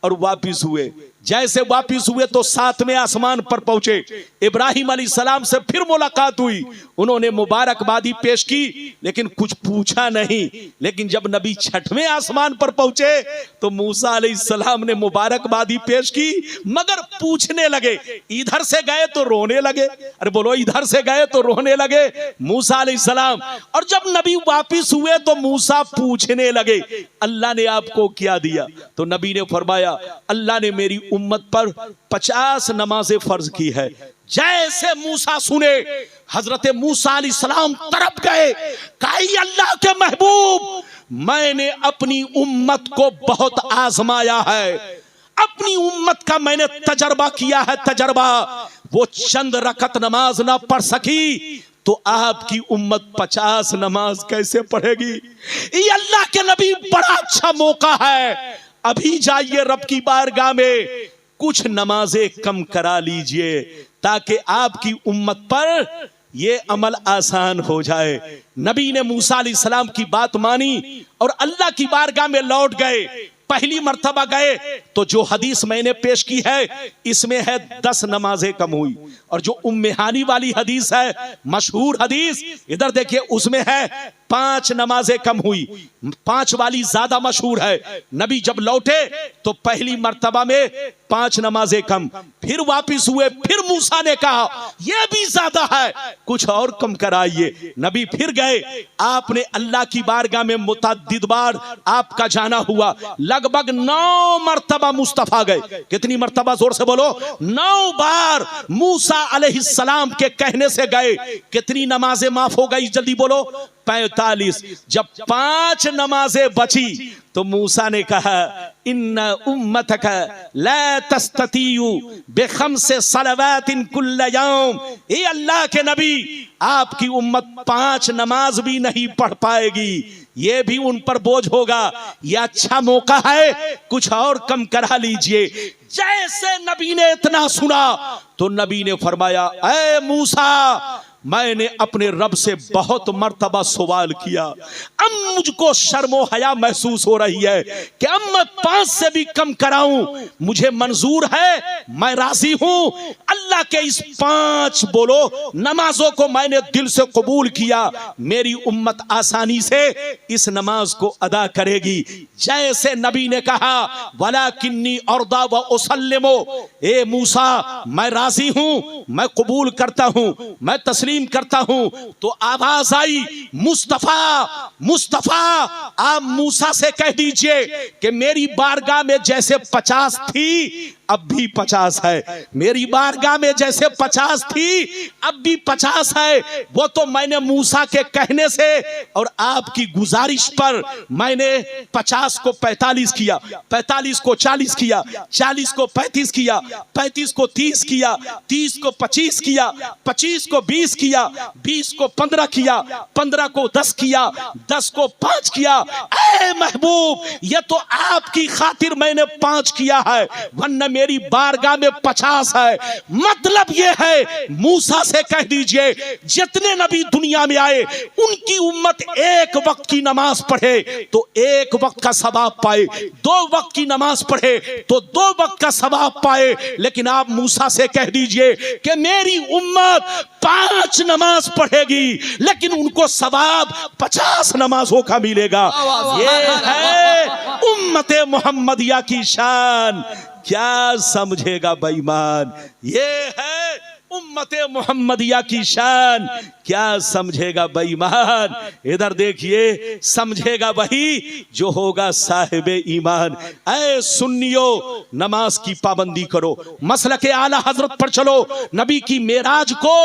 A: और वापिस हुए। जैसे वापिस हुए तो 7वें आसमान पर पहुंचे। इब्राहिम अलैहिस्सलाम से फिर मुलाकात हुई, उन्होंने मुबारकबादी पेश की, लेकिन कुछ पूछा नहीं। लेकिन जब नबी 6वें आसमान पर पहुंचे तो मूसा अलैहिस्सलाम ने मुबारकबादी पेश की, मगर पूछने लगे। इधर से गए तो रोने लगे, अरे बोलो, इधर से गए तो रोने लगे मूसा अलैहिस्सलाम। और जब नबी वापिस हुए तो मूसा पूछने लगे, अल्लाह ने आपको क्या दिया? तो नबी ने फरमाया, अल्लाह ने मेरी उम्मत पर 50 नमाजें फर्ज की है। जैसे मूसा सुने, हजरत मूसा अलैहिस्सलाम तरफ गए, कहा, अल्लाह के महबूब, मैंने अपनी उम्मत को बहुत आजमाया है, अपनी उम्मत का मैंने तजर्बा किया है, तजर्बा। वो चंद रकत नमाज ना पढ़ सकी तो आपकी उम्मत 50 नमाज कैसे पढ़ेगी? ये अल्लाह के नबी, बड़ा अच्छा मौका है, अभी जाइए रब की बारगाह में, कुछ नमाजें कम करा लीजिए ताकि आपकी उम्मत पर ये अमल आसान हो जाए। नबी ने मूसा अलैहिस्सलाम की बात मानी और अल्लाह की बारगाह में लौट गए। पहली मर्तबा गए तो जो हदीस मैंने पेश की है, इसमें है 10 नमाजें कम हुई, और जो उम्मे हानी वाली हदीस है, मशहूर हदीस, इधर देखिए, उसमें है 5 नमाजें कम हुई। 5 वाली ज्यादा मशहूर है। नबी जब लौटे तो पहली मर्तबा में 5 नमाजें कम, फिर वापिस हुए, फिर मूसा ने कहा यह भी ज्यादा है, कुछ और कम कराइए। नबी फिर गए, आपने अल्लाह की बारगाह में मुतअद्दिद बार आपका जाना हुआ, लगभग 9 मर्तबा मुस्तफा गए। कितनी मर्तबा? जोर से बोलो, 9 बार मूसा अलैहिस्सलाम के कहने से गए। कितनी नमाजें माफ हो गई? जल्दी बोलो, 45। जब 5 नमाजें बची तो मूसा ने कहा, इन्ना उम्मतक ला तस्ततियु बिखम्से सलवातिन कुल्ल यौम। ए अल्लाह के नबी, आपकी उम्मत 5 नमाज भी नहीं पढ़ पाएगी, ये भी उन पर बोझ होगा। यह अच्छा मौका है, कुछ और कम करा लीजिए। जैसे नबी ने इतना सुना तो नबी ने फरमाया, ऐ मूसा, मैंने अपने रब से बहुत मर्तबा सवाल किया, अब मुझको शर्मो हया महसूस हो रही है कि अब मैं 5 से भी कम कराऊं, मुझे मंजूर है, मैं राजी हूं। अल्लाह के इस 5 बोलो नमाजों को मैंने दिल से कबूल किया, मेरी उम्मत आसानी से इस नमाज को अदा करेगी। जैसे नबी ने कहा, वलाकिन्नी अर्दा व उसल्लिमो, ए मूसा, मैं राजी हूं, मैं कबूल करता हूं, मैं तस्लीम करता हूं। तो आवाज आई, मुस्तफा, मुस्तफा, आप मूसा से कह दीजिए कि मेरी बारगाह में जैसे 50 थी अब भी 50 है, मेरी बारगाह में जैसे 50 थी अब भी 50 है। वो तो मैंने मूसा के कहने से और आपकी गुजारिश पर मैंने 50 को 45 किया, 45 को 40 किया, 40 को 35 किया, 35 को 30 किया, 30 को 25 किया, 25 को 20 किया, 20 को 15 किया, 15 को 10 किया, 10 को 5 किया। ऐ महबूब, ये तो आपकी खातिर मैंने 5 किया है, वरना मेरी बारगाह में 50 है। मतलब यह है, मूसा से कह दीजिए जितने नबी दुनिया में आए उनकी उम्मत एक वक्त की नमाज पढ़े तो एक वक्त का सवाब पाए, 2 वक्त की नमाज पढ़े तो 2 वक्त का सवाब पाए। लेकिन आप मूसा से कह दीजिए कि मेरी उम्मत 5 नमाज पढ़ेगी लेकिन उनको सवाब 50 नमाजों का मिलेगा। ये है उम्मते मोहम्मदिया की शान। क्या समझेगा बेईमान? ये है उम्मते मोहम्मदिया की शान। क्या समझेगा बेईमान? इधर देखिए, समझेगा वही जो होगा साहिब ईमान। ऐ सुन्नियो, नमाज की पाबंदी करो, मसलके आला हजरत पर चलो, नबी की मेराज को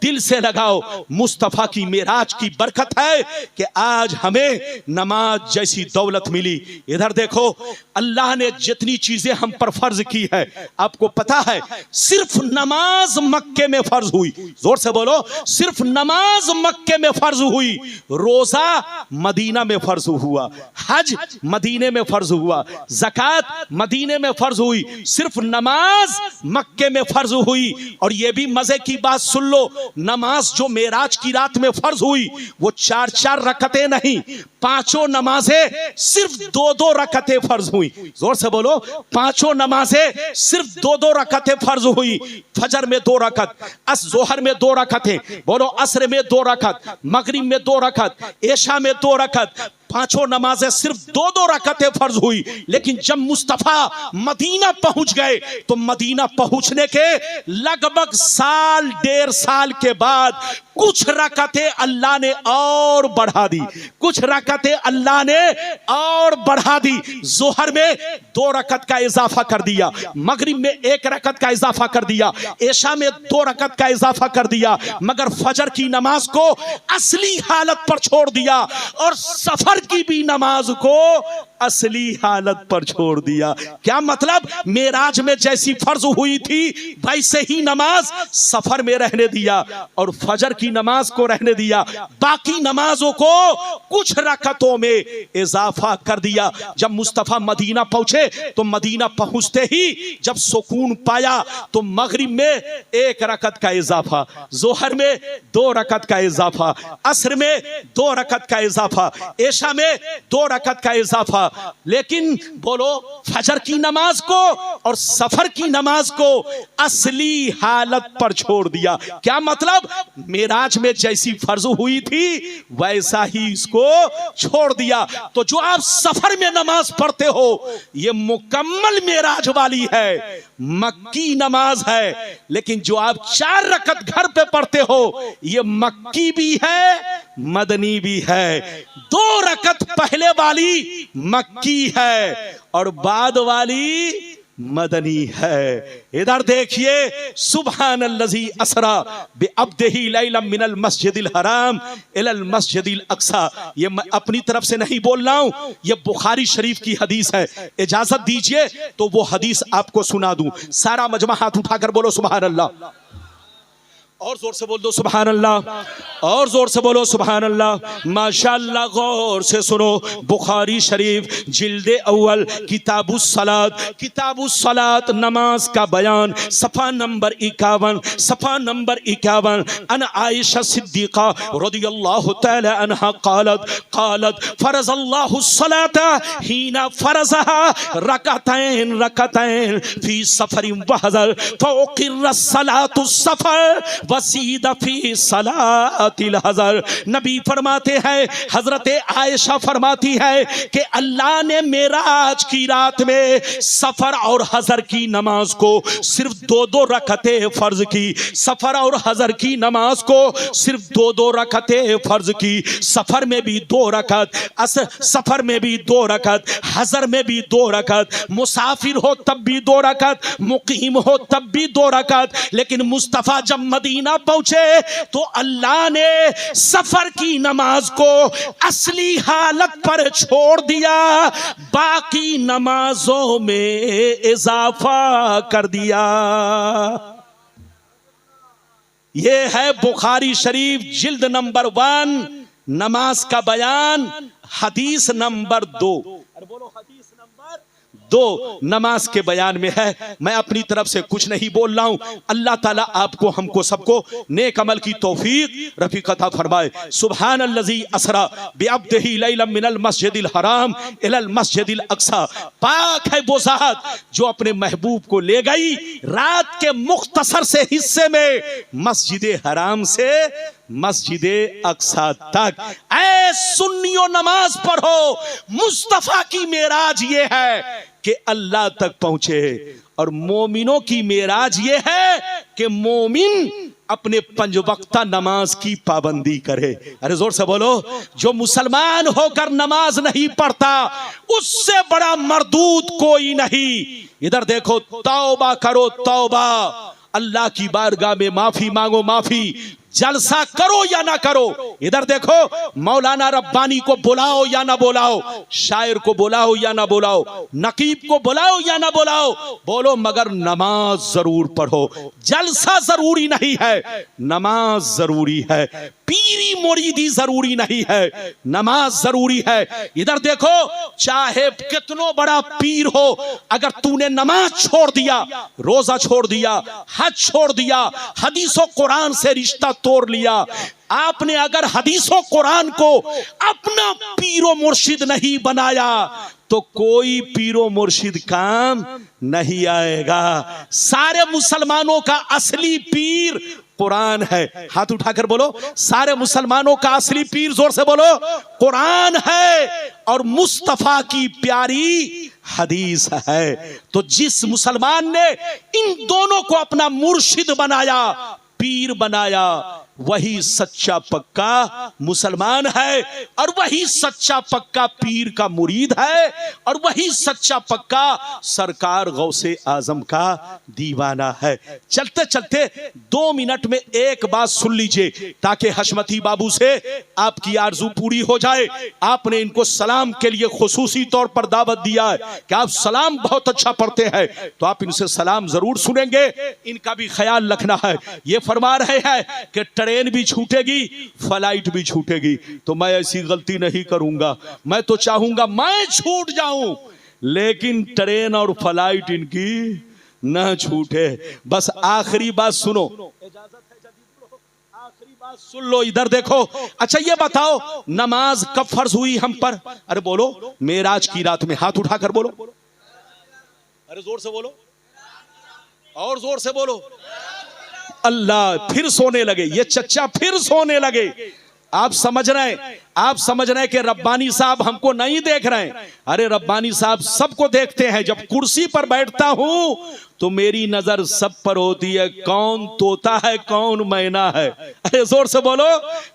A: दिल से लगाओ। मुस्तफा की मेराज की बरकत है कि आज हमें नमाज जैसी दौलत मिली। इधर देखो, अल्लाह ने जितनी चीजें हम पर फर्ज की है, आपको पता है सिर्फ नमाज मक्के में फर्ज हुई। जोर से बोलो, सिर्फ नमाज मक्के में फर्ज हुई, रोजा मदीना में फर्ज हुआ, हज मदीने में फर्ज हुआ, ज़कात मदीने में फर्ज हुई, सिर्फ नमाज मक्के में फर्ज हुई। और ये भी मजे की बात सुन लो, नमाज जो मेराज की रात में फर्ज हुई वो 4-4 रकतें नहीं, 5 नमाजें सिर्फ 2-2 रकतें फर्ज हुई। जोर से बोलो, 5 नमाजें सिर्फ 2-2 रकतें फर्ज हुई। फजर में 2 रकत, जोहर में 2 रकतें, बोलो असर में 2 रकत, मगरिब में 2 रकत, एशा में 2 रकत, 5 नमाजें सिर्फ 2-2 रकतें फर्ज हुई। लेकिन जब मुस्तफा मदीना पहुंच गए तो मदीना पहुंचने के लगभग 1.5 साल के बाद कुछ रकतें अल्लाह ने और बढ़ा दी, कुछ रकतें अल्लाह ने और बढ़ा दी। जोहर में 2 रकत का इजाफा कर दिया, मगरिब में 1 रकत का इजाफा कर दिया, एशा में 2 रकत का इजाफा कर दिया, मगर फजर की नमाज को असली हालत पर छोड़ दिया और सफर की भी नमाज को असली हालत पर छोड़ दिया। क्या मतलब? मेराज में जैसी फर्ज हुई थी वैसे ही नमाज सफर में रहने दिया और फजर की नमाज को रहने दिया, बाकी नमाजों को कुछ रकतों में इजाफा कर दिया। जब मुस्तफा मदीना पहुंचे तो मदीना पहुंचते ही जब सुकून पाया तो मगरिब में 1 रकत का इजाफा, जोहर में 2 रकत का इजाफा, असर में 2 रकत का इजाफा, एशा में 2 रकत का इजाफा। लेकिन बोलो, फजर की नमाज को और सफर की नमाज को असली हालत पर छोड़ दिया। क्या मतलब? मेराज में जैसी फर्ज हुई थी वैसा ही इसको छोड़ दिया। तो जो आप सफर में नमाज पढ़ते हो ये मुकम्मल मेराज वाली है, मक्की नमाज है। लेकिन जो आप 4 रकत घर पे पढ़ते हो ये मक्की भी है मदनी भी है। 2 रकत पहले वाली मक्की है और बाद वाली मदनी है। इधर देखिए, सुब्हानल्लज़ी असरा बिअब्दिही लैलन मिनल मस्जिदिल हराम इलल मस्जिदिल अक्सा। ये मैं अपनी तरफ से नहीं बोल रहा हूं, ये बुखारी शरीफ की हदीस है। इजाजत दीजिए तो वो हदीस आपको सुना दूं। सारा मजमा हाथ उठाकर बोलो सुभान अल्लाह, और जोर से बोल दो सुभान अल्लाह, और जोर से बोलो सुभान अल्लाह। माशाअल्लाह, गौर से सुनो, बुखारी शरीफ जिल्दे अव्वल किताबुस सलात नमाज का बयान, सफ़ा नंबर 51, सफ़ा नंबर 51। अन आयशा सिद्दीक़ा रज़ियल्लाहु तआला अन्हा क़ालत फ़रज़ल्लाहु सलाता हीना फ़रज़हा रकतैन फ़ी सफ़रिन व हज़र फ़उक़िर्र सलातु सफ़र वसीद फी सलातिल हज़र। नबी फरमाते हैं, हजरत आयशा फरमाती है कि अल्लाह ने मेराज की रात में सफर और हजर की नमाज को सिर्फ 2-2 रकतें फर्ज की। सफर और हजर की नमाज को सिर्फ 2-2 रकतें फर्ज की। सफर में भी 2 रकत, सफर में भी 2 रकत, हजर में भी 2 रकत, मुसाफिर हो तब भी 2 रकत, मुकीम हो तब भी 2 रकत। लेकिन मुस्तफा जब मदीना पहुंचे तो अल्लाह ने सफर की नमाज को असली हालत पर छोड़ दिया, बाकी नमाजों में इजाफा कर दिया। यह है बुखारी शरीफ जिल्द नंबर 1 नमाज का बयान, हदीस नंबर 2। बोलो हदीस नंबर 2 नमाज के बयान में है। मैं अपनी तरफ से कुछ नहीं बोल रहा हूं। अल्लाह ताला आपको हमको सबको नेक अमल की तौफीक रफीक अता फरमाए। सुब्हानल्लज़ी असरा बिअब्दिही लैलन मिनल मस्जिदिल हराम इलल मस्जिदिल अक्सा। पाक है वो ज़ात जो अपने महबूब को ले गई रात के मुख्तसर से हिस्से में मस्जिद हराम से मस्जिद अक्सा तक। ऐ सुन्नियों, नमाज पढ़ो। मुस्तफा की मेराज ये है कि अल्लाह तक पहुंचे और मोमिनों की मेराज ये है कि मोमिन अपने 5 वक्ता नमाज की पाबंदी करे। अरे जोर से बोलो, जो मुसलमान होकर नमाज नहीं पढ़ता उससे बड़ा मरदूद कोई नहीं। इधर देखो, तौबा करो तौबा, अल्लाह की बारगाह में माफी मांगो, माफी। जलसा करो या ना करो। इधर देखो, मौलाना रब्बानी को बुलाओ या ना बुलाओ, शायर को बुलाओ या ना बुलाओ, नकीब को बुलाओ या ना बुलाओ, बोलो मगर नमाज जरूर पढ़ो। जलसा जरूरी नहीं है, नमाज जरूरी है। पीरी मुरीदी जरूरी नहीं है, नमाज जरूरी है। इधर देखो, चाहे कितना बड़ा पीर हो, अगर तूने नमाज छोड़ दिया, रोजा छोड़ दिया, हज छोड़ दिया, हदीसों कुरान से रिश्ता तोड़ लिया, आपने अगर हदीसों कुरान को अपना पीरो मुर्शिद नहीं बनाया तो कोई पीरो मुर्शिद काम नहीं आएगा। सारे मुसलमानों का असली पीर कुरान है। हाथ उठाकर बोलो, सारे मुसलमानों का असली पीर, जोर से बोलो, कुरान है और मुस्तफा की प्यारी हदीस है। तो जिस मुसलमान ने इन दोनों को अपना मुर्शिद बनाया, पीर बनाया, वही सच्चा पक्का मुसलमान है और वही सच्चा पक्का पीर का मुरीद है और वही सच्चा पक्का सरकार गौसे आजम का दीवाना है। चलते चलते 2 मिनट में एक बात सुन लीजिए ताकि हशमती बाबू से आपकी आरजू पूरी हो जाए। आपने इनको सलाम के लिए खुसूसी तौर पर दावत दिया है कि आप सलाम बहुत अच्छा पढ़ते हैं, तो आप इनसे सलाम जरूर सुनेंगे। इनका भी ख्याल रखना है। ये फरमा रहे हैं कि ट्रेन भी छूटेगी, फ्लाइट भी छूटेगी, तो मैं ऐसी गलती नहीं करूंगा। मैं तो चाहूंगा मैं छूट जाऊं, लेकिन ट्रेन और फ्लाइट इनकी ना छूटे। बस आखिरी बात सुनो, इजाजत है जदीद, आखिरी बात सुन लो। इधर देखो, अच्छा ये बताओ नमाज कब फर्ज हुई हम पर? अरे बोलो, मेराज की रात में। हाथ उठाकर बोलो, अरे जोर से बोलो, और जोर से बोलो। अल्लाह, फिर सोने लगे ये चच्चा, फिर सोने लगे। आप समझ रहे हैं, आप समझ रहे हैं कि रब्बानी साहब हमको नहीं देख रहे हैं। अरे रब्बानी साहब सबको देखते हैं। जब कुर्सी पर बैठता हूं तो मेरी नजर सब पर होती है, कौन तोता है कौन मैना है। अरे जोर से बोलो,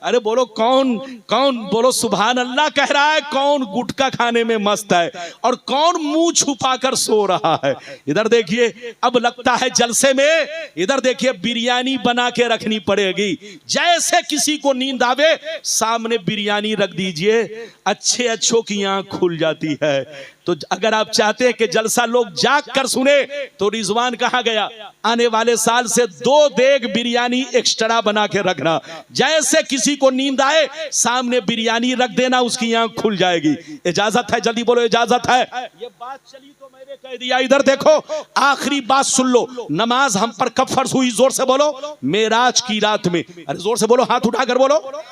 A: अरे बोलो, कौन कौन, बोलो सुभान अल्लाह कह रहा है, कौन गुटखा खाने में मस्त है और कौन मुंह छुपाकर सो रहा है। इधर देखिए, अब लगता है जलसे में, इधर देखिए बिरयानी बना के रखनी पड़ेगी। जैसे किसी को नींद आवे, सामने बिरयानी रख दीजिए, अच्छे अच्छों की आंख खुल जाती है। तो अगर आप चाहते हैं कि जलसा लोग जाग कर सुने, तो रिजवान कहाँ गया? आने वाले साल से 2 देग बिरयानी एक्स्ट्रा बना के रखना। जैसे किसी को नींद आए, सामने बिरयानी रख देना, उसकी आंख खुल जाएगी। इजाजत है? जल्दी बोलो, इजाजत है? ये बात चली तो मैंने कह दिया। इधर देखो, आखिरी बात सुन लो, नमाज हम पर कब फर्ज हुई? जोर से बोलो, मेराज की रात में। अरे जोर से बोलो, हाथ उठाकर बोलो,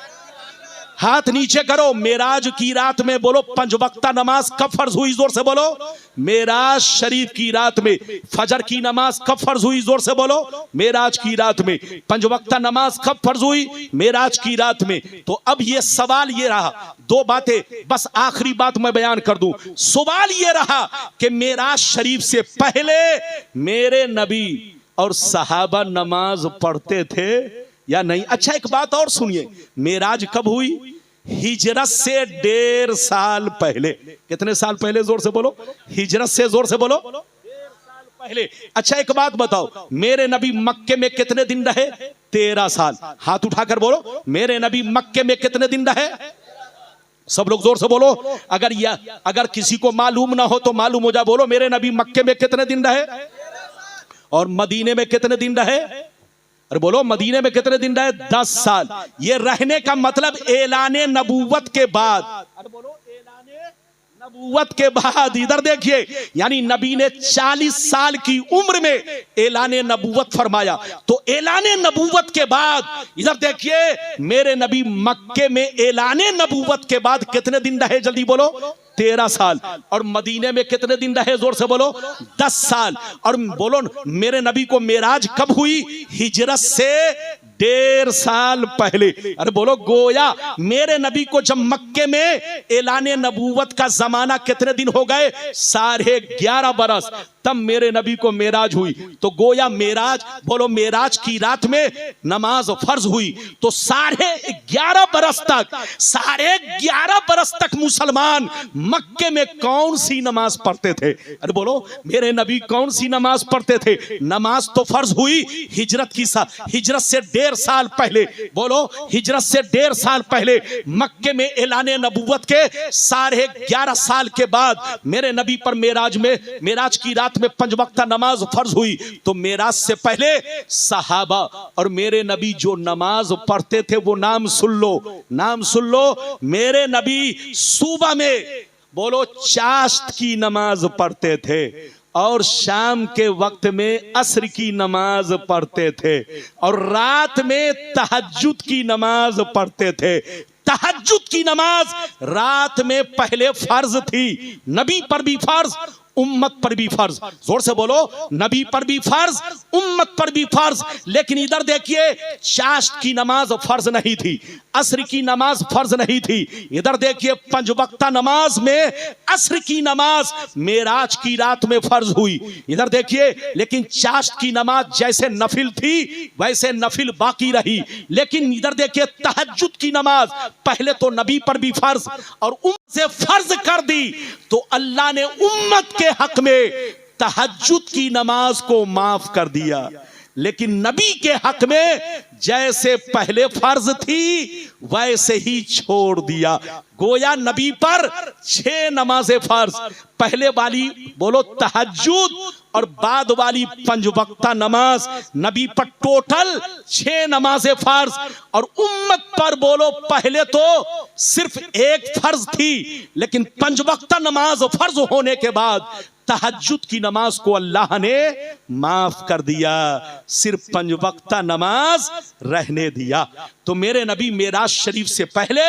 A: हाथ नीचे करो। मेराज की रात में बोलो, 5 वक्ता नमाज कब फर्ज हुई? जोर से बोलो। मेराज शरीफ की रात में। फजर की नमाज कब फर्ज हुई? जोर से बोलो। मेराज की रात में। 5 वक्ता नमाज कब फर्ज हुई? मेराज की रात में। तो अब ये सवाल ये रहा, 2 बातें बस आखिरी बात मैं बयान कर दूं। सवाल ये रहा कि मेराज शरीफ से पहले मेरे नबी और सहाबा नमाज पढ़ते थे या नहीं? अच्छा एक बात और सुनिए, मेराज कब हुई? हिजरत से 1.5 साल पहले। कितने साल पहले? जोर से बोलो। हिजरत से, जोर से बोलो, 1.5 साल पहले। अच्छा एक बात बताओ, मेरे नबी मक्के में कितने दिन रहे? 13 साल। हाथ उठाकर बोलो, मेरे नबी मक्के में कितने दिन रहे? सब लोग जोर से बोलो। अगर किसी को मालूम ना हो तो मालूम हो जाए। बोलो, मेरे नबी मक्के में कितने दिन रहे और मदीने में कितने दिन रहे? अरे बोलो, मदीने में कितने दिन रहे? 10 साल। ये रहने का मतलब ऐलाने नबूवत के बाद। अरे बोलो, ऐलाने नबूवत के बाद। इधर देखिए, यानी नबी ने 40 साल की उम्र में ऐलाने नबूवत फरमाया। तो ऐलाने नबूवत के बाद, इधर देखिए, मेरे नबी मक्के में ऐलाने नबूवत के बाद कितने दिन रहे? जल्दी बोलो। 13 साल। और मदीने में कितने दिन रहे? जोर से बोलो। 10 साल। और बोलो, मेरे नबी को मेराज कब हुई? हिजरत से 1.5 साल पहले। अरे बोलो, गोया मेरे नबी को जब मक्के में ऐलाने नबूवत का जमाना कितने दिन हो गए? 11.5 बरस। तब मेरे नबी को मेराज हुई। तो गोया मेराज, बोलो, मेराज की रात में नमाज फर्ज हुई। तो 11.5 बरस तक, 11.5 बरस तक मुसलमान मक्के में कौन सी नमाज पढ़ते थे? अरे बोलो, मेरे नबी कौन सी नमाज पढ़ते थे? नमाज तो फर्ज हुई हिजरत से 1.5 1.5 साल पहले, बोलो हिजरत से 1.5 साल पहले मक्के में ऐलाने नबुव्वत के 11.5 साल के बाद मेरे नबी पर मेराज की रात में 5 वक्त नमाज फर्ज हुई। तो मेराज से पहले सहाबा और मेरे नबी जो नमाज पढ़ते थे वो नाम सुन लो। मेरे नबी सुबह में बोलो चाश्त की नमाज पढ़ते थे और शाम के वक्त में असर की नमाज पढ़ते थे और रात में तहज्जुद की नमाज पढ़ते थे। तहज्जुद की नमाज रात में पहले फर्ज थी, नबी पर भी फर्ज, उम्मत पर भी फर्ज। जोर से बोलो, नबी पर भी फर्ज, उम्मत पर भी फर्ज। लेकिन इधर देखिए, चाश्त की नमाज फर्ज नहीं थी, असर की नमाज फर्ज नहीं थी। इधर देखिए 5 वक्त नमाज में असर की नमाज मेराज की रात में फर्ज हुई। इधर देखिए, लेकिन चाश्त की नमाज जैसे नफिल थी वैसे नफिल बाकी रही। लेकिन इधर देखिए तहज्जुद की नमाज पहले तो नबी पर भी फर्ज और उम्मत से फर्ज कर दी, तो अल्लाह ने उम्मत के हक में तहज्जुद की नमाज को माफ कर दिया। लेकिन नबी के हक में जैसे पहले फर्ज थी वैसे ही छोड़ दिया। गोया नबी पर 6 नमाजें फर्ज, पहले वाली बोलो तहज्जुद और बाद वाली 5 वक्त नमाज, नबी पर टोटल 6 नमाजें फर्ज और उम्मत पर बोलो पहले तो सिर्फ 1 फर्ज थी, लेकिन 5 वक्त नमाज फर्ज होने के बाद तहज्जुद की नमाज को अल्लाह ने माफ कर दिया, सिर्फ 5 वक्त नमाज रहने दिया। तो मेरे नबी मेराज शरीफ से पहले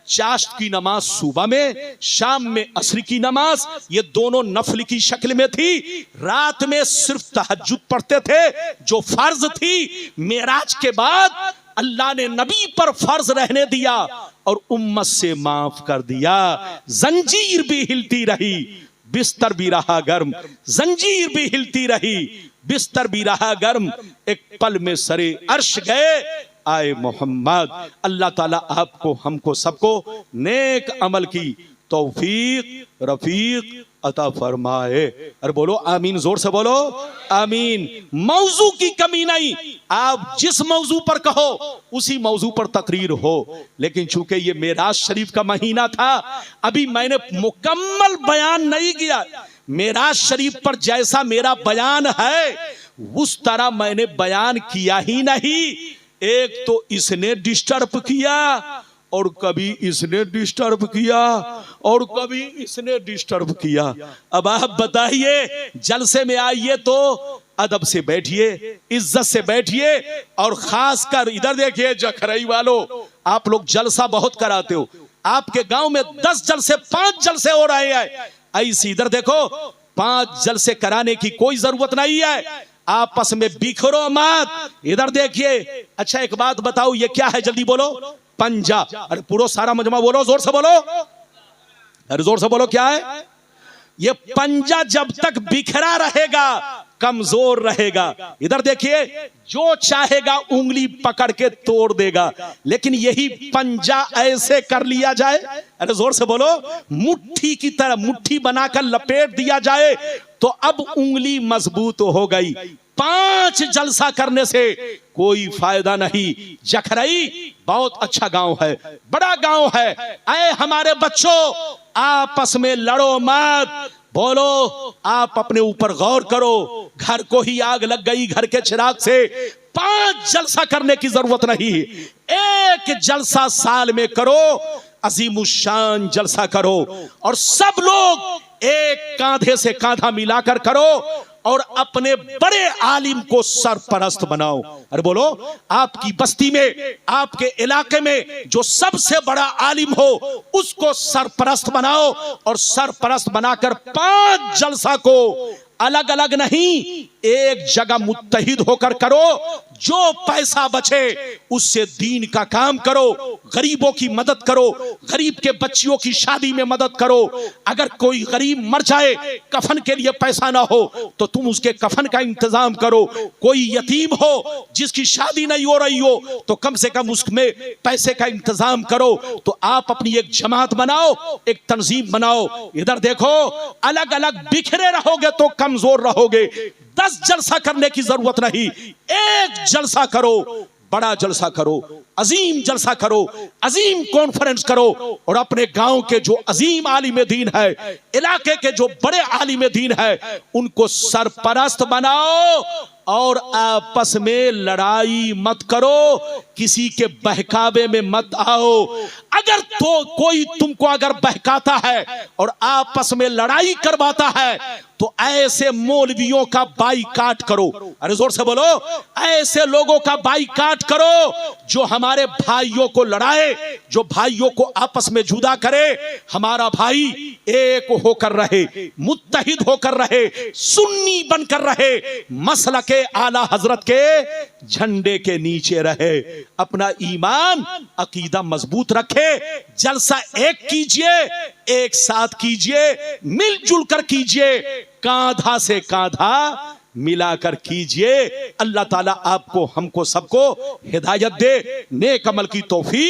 A: चाश्त की नमाज सुबह में, शाम में असर की नमाज, ये दोनों नफल की शक्ल में थी। रात में सिर्फ तहज्जुद पढ़ते थे जो फर्ज थी। मेराज के बाद अल्लाह ने नबी पर फर्ज रहने दिया और उम्मत से माफ कर दिया। जंजीर भी हिलती रही, बिस्तर भी रहा गर्म, जंजीर भी हिलती रही, बिस्तर भी रहा गर्म, एक पल में सरे अर्श गए आए मोहम्मद। अल्लाह ताला आपको हमको सबको नेक अमल की तौफीक रफीक अता फरमाए। अरे बोलो आमीन, जोर से बोलो आमीन। मौजू की कमी नहीं, आप जिस मौजू पर कहो उसी मौजू पर तकरीर हो। लेकिन चूंकि ये मेराज शरीफ का महीना था, अभी मैंने मुकम्मल बयान नहीं किया। मेराज शरीफ पर जैसा मेरा बयान है उस तरह मैंने बयान किया ही नहीं। एक तो इसने डिस्टर्ब किया और कभी इसने डिस्टर्ब किया और कभी इसने डिस्टर्ब किया। अब आप बताइए, जलसे में आइए तो अदब से बैठिए, इज्जत से बैठिए। और खासकर इधर देखिए जखरई वालों, आप लोग जलसा बहुत कराते हो, आपके गांव में 10 जलसे 5 जलसे हो रहे हैं। ऐसे इधर देखो 5 जलसे कराने की कोई जरूरत नहीं है, आपस में बिखरो मत। इधर देखिए, अच्छा एक बात बताओ, ये क्या है जल्दी बोलो? पंजा। अरे पूरा सारा मजमा बोलो, जोर से बोलो, अरे जोर से बोलो, क्या है ये? पंजा जब तक बिखरा रहेगा कमजोर रहेगा। इधर देखिए, जो चाहेगा उंगली पकड़ के तोड़ देगा, लेकिन यही पंजा ऐसे कर लिया जाए, अरे जोर से बोलो, मुट्ठी की तरह मुट्ठी बनाकर लपेट दिया जाए तो अब उंगली मजबूत हो गई। 5 जलसा करने से कोई फायदा नहीं। जखरई बहुत अच्छा गांव है, बड़ा गांव है। ऐ हमारे बच्चों, आपस में लड़ो मत, बोलो आप अपने ऊपर गौर करो। घर को ही आग लग गई घर के चिराग से। 5 जलसा करने की जरूरत नहीं, 1 जलसा साल में करो, अजीमुशान जलसा करो और सब लोग एक कांधे से कांधा मिलाकर करो और अपने बड़े आलिम को सरपरस्त बनाओ। अरे बोलो, आपकी बस्ती में, आपके इलाके में जो सबसे बड़ा आलिम हो उसको सरपरस्त बनाओ और सरपरस्त बनाकर 5 जलसा को अलग अलग नहीं, एक जगह मुत्तहिद होकर करो। जो पैसा बचे उससे दीन का काम करो, गरीबों की मदद करो, गरीब के बच्चियों की शादी में मदद करो। अगर कोई गरीब मर जाए, कफन के लिए पैसा ना हो तो तुम उसके कफन का इंतजाम करो। कोई यतीम हो जिसकी शादी नहीं हो रही हो तो कम से कम उसमें पैसे का इंतजाम करो। तो आप अपनी एक जमात बनाओ, एक तंजीम बनाओ। इधर देखो, अलग अलग बिखरे रहोगे तो कमजोर रहोगे। 10 जलसा करने की जरूरत नहीं, 1 जलसा करो, बड़ा जलसा करो, अजीम जलसा करो, अजीम कॉन्फ्रेंस करो और अपने गांव के जो अजीम आलिम दीन है, इलाके के जो बड़े आलिम दीन है, उनको सरपरस्त बनाओ और आपस में लड़ाई मत करो, किसी के बहकावे में मत आओ। अगर तो कोई तुमको अगर बहकाता है और आपस में लड़ाई करवाता है तो ऐसे मौलवियों का बाइकाट करो। अरे जोर से बोलो, ऐसे लोगों का बाइकाट करो जो हमारे भाइयों को लड़ाए, जो भाइयों को आपस में जुदा करे। हमारा भाई एक होकर रहे, मुत्तहिद होकर रहे, सुन्नी बनकर रहे, मसलक के आला हजरत के झंडे के नीचे रहे, अपना ईमान अकीदा मजबूत रखे। जलसा एक कीजिए, एक साथ कीजिए, मिलजुल कर कीजिए, कांधा से कांधा मिलाकर कीजिए। अल्लाह ताला आपको, हमको, सबको हिदायत दे, नेक अमल की तौफीक